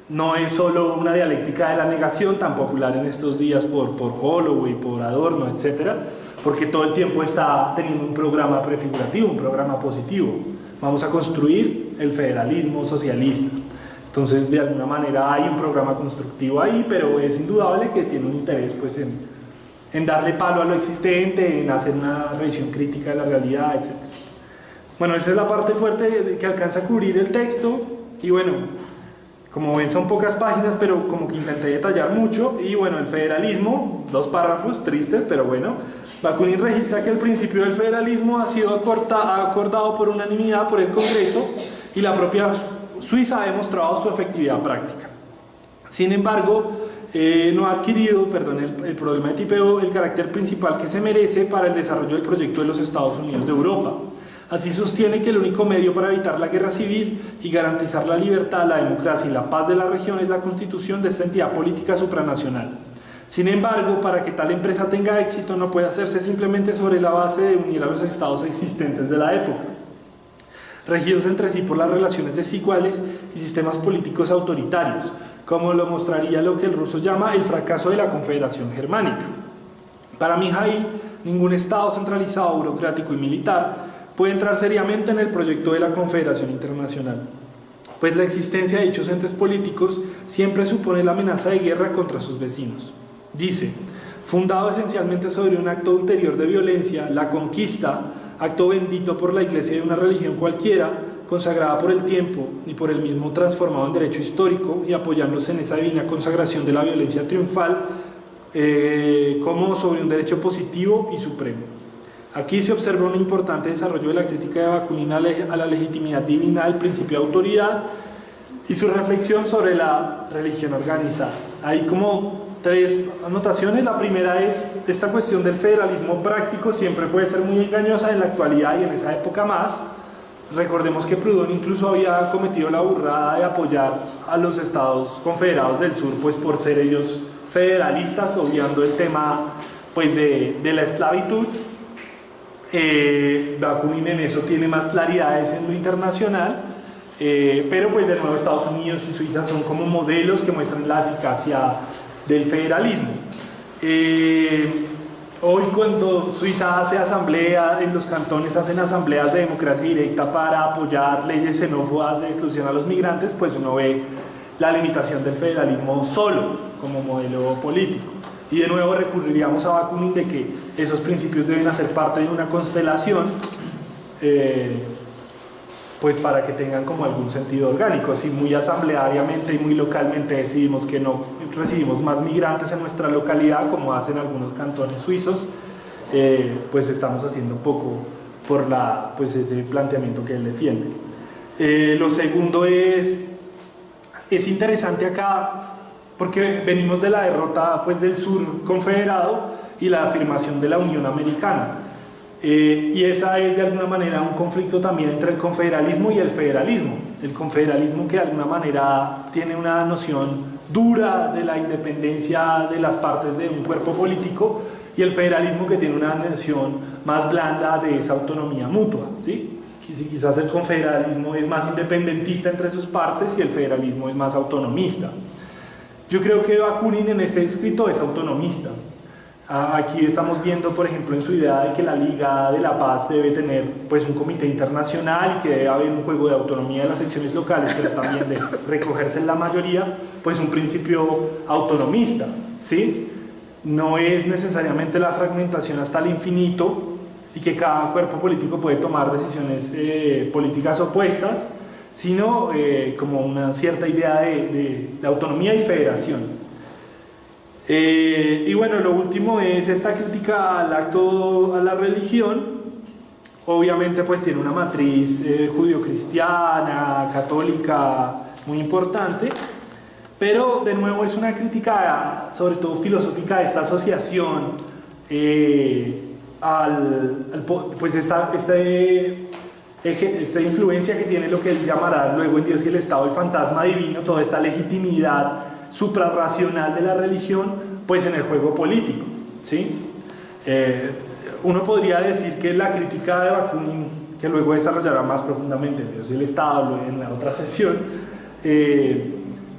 No es solo una dialéctica de la negación tan popular en estos días por Holloway, por Adorno, etcétera, porque todo el tiempo está teniendo un programa prefigurativo, un programa positivo. Vamos a construir el federalismo socialista. Entonces, de alguna manera hay un programa constructivo ahí, pero es indudable que tiene un interés pues, en darle palo a lo existente, en hacer una revisión crítica de la realidad, etc. Bueno, esa es la parte fuerte que alcanza a cubrir el texto, y bueno, como ven son pocas páginas, pero como que intenté detallar mucho. Y bueno, el federalismo, 2 párrafos tristes, pero bueno. Bakunin registra que el principio del federalismo ha sido acordado por unanimidad por el Congreso, y la propia Suiza ha demostrado su efectividad práctica. Sin embargo, no ha adquirido, el problema de tipeo, el carácter principal que se merece para el desarrollo del proyecto de los Estados Unidos de Europa. Así sostiene que el único medio para evitar la guerra civil y garantizar la libertad, la democracia y la paz de la región es la constitución de esta entidad política supranacional. Sin embargo, para que tal empresa tenga éxito no puede hacerse simplemente sobre la base de unir a los estados existentes de la época, regidos entre sí por las relaciones desiguales y sistemas políticos autoritarios, como lo mostraría lo que el ruso llama el fracaso de la Confederación Germánica. Para Mijaíl, ningún estado centralizado, burocrático y militar puede entrar seriamente en el proyecto de la Confederación Internacional, pues la existencia de dichos entes políticos siempre supone la amenaza de guerra contra sus vecinos. Dice, fundado esencialmente sobre un acto ulterior de violencia, la conquista, acto bendito por la iglesia de una religión cualquiera, consagrada por el tiempo y por el mismo transformado en derecho histórico y apoyándose en esa divina consagración de la violencia triunfal como sobre un derecho positivo y supremo. Aquí se observa un importante desarrollo de la crítica de Bakunin a la legitimidad divina del principio de autoridad, y su reflexión sobre la religión organizada. Hay como 3 anotaciones. La primera es, esta cuestión del federalismo práctico siempre puede ser muy engañosa en la actualidad y en esa época más. Recordemos que Proudhon incluso había cometido la burrada de apoyar a los estados confederados del sur, pues por ser ellos federalistas, obviando el tema pues de la esclavitud. Bakunin en eso tiene más claridades en lo internacional, pero pues de nuevo Estados Unidos y Suiza son como modelos que muestran la eficacia del federalismo. Hoy cuando Suiza hace asamblea, en los cantones hacen asambleas de democracia directa para apoyar leyes xenófobas de exclusión a los migrantes, pues uno ve la limitación del federalismo solo como modelo político. Y de nuevo recurriríamos a Bakunin de que esos principios deben hacer parte de una constelación, pues para que tengan como algún sentido orgánico. Si muy asambleariamente y muy localmente decidimos que no recibimos más migrantes en nuestra localidad, como hacen algunos cantones suizos, pues estamos haciendo poco por pues ese planteamiento que él defiende. Lo segundo es interesante acá, porque venimos de la derrota pues, del sur confederado y la afirmación de la Unión Americana. Y esa es de alguna manera un conflicto también entre el confederalismo y el federalismo. El confederalismo que de alguna manera tiene una noción dura de la independencia de las partes de un cuerpo político, y el federalismo que tiene una noción más blanda de esa autonomía mutua, ¿sí? Quizás el confederalismo es más independentista entre sus partes y el federalismo es más autonomista. Yo creo que Bakunin en este escrito es autonomista. Aquí estamos viendo, por ejemplo, en su idea de que la Liga de la Paz debe tener pues, un comité internacional y que debe haber un juego de autonomía de las secciones locales, pero también de recogerse en la mayoría, pues un principio autonomista, ¿sí? No es necesariamente la fragmentación hasta el infinito y que cada cuerpo político puede tomar decisiones políticas opuestas, sino como una cierta idea de autonomía y federación. Y bueno, lo último es esta crítica al acto, a la religión. Obviamente pues tiene una matriz judio-cristiana, católica muy importante, pero de nuevo es una crítica sobre todo filosófica de esta asociación pues esta influencia que tiene lo que él llamará luego en Dios y el Estado, el fantasma divino, toda esta legitimidad suprarracional de la religión, pues en el juego político, ¿sí? Uno podría decir que la crítica de Bakunin, que luego desarrollará más profundamente en Dios y el Estado en la otra sesión,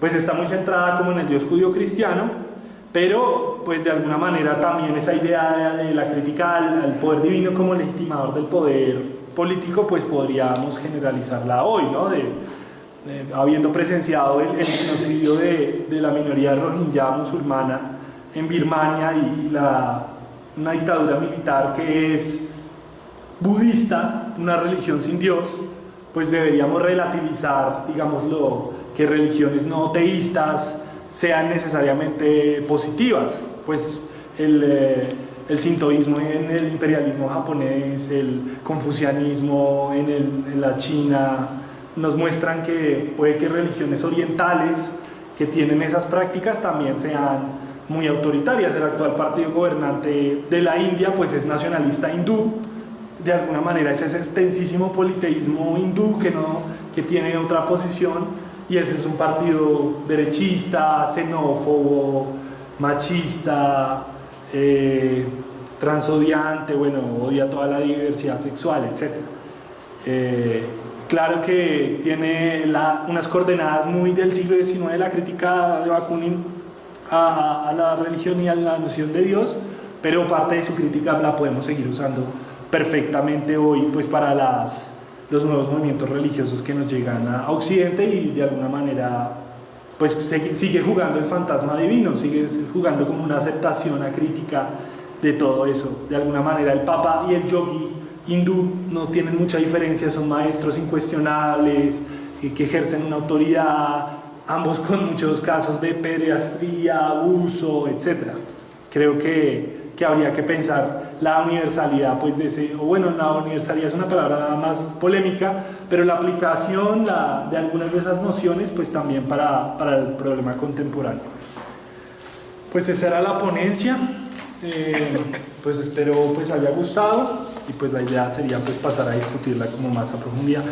pues está muy centrada como en el Dios judío-cristiano, pero pues de alguna manera también esa idea de la crítica al poder divino como legitimador del poder político, pues podríamos generalizarla hoy, ¿no? Habiendo presenciado el genocidio de la minoría rohingya musulmana en Birmania y una dictadura militar que es budista, una religión sin Dios, pues deberíamos relativizar, digámoslo, que religiones no teístas sean necesariamente positivas, pues el sintoísmo en el imperialismo japonés, el confucianismo en la China, nos muestran que puede que religiones orientales que tienen esas prácticas también sean muy autoritarias. El actual partido gobernante de la India pues es nacionalista hindú, de alguna manera es ese extensísimo politeísmo hindú que tiene otra posición, y ese es un partido derechista, xenófobo, machista, transodiante, bueno, odia toda la diversidad sexual, etc. Claro que tiene unas coordenadas muy del siglo XIX de la crítica de Bakunin a la religión y a la noción de Dios, pero parte de su crítica la podemos seguir usando perfectamente hoy pues para los nuevos movimientos religiosos que nos llegan a Occidente, y de alguna manera pues sigue jugando el fantasma divino, sigue jugando como una aceptación acrítica de todo eso. De alguna manera el Papa y el yogi hindú no tienen mucha diferencia, son maestros incuestionables que ejercen una autoridad, ambos con muchos casos de pederastía, abuso, etc. Creo que habría que pensar la universalidad pues de ese, o bueno, la universalidad es una palabra más polémica, pero la aplicación de algunas de esas nociones pues también para el problema contemporáneo. Pues esa era la ponencia, pues espero pues haya gustado y pues la idea sería pues pasar a discutirla como más a profundidad.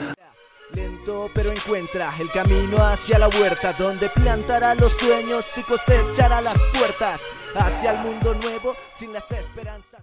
Lento pero encuentra el camino hacia la huerta, donde plantará los sueños y cosechará las puertas hacia el mundo nuevo sin las esperanzas.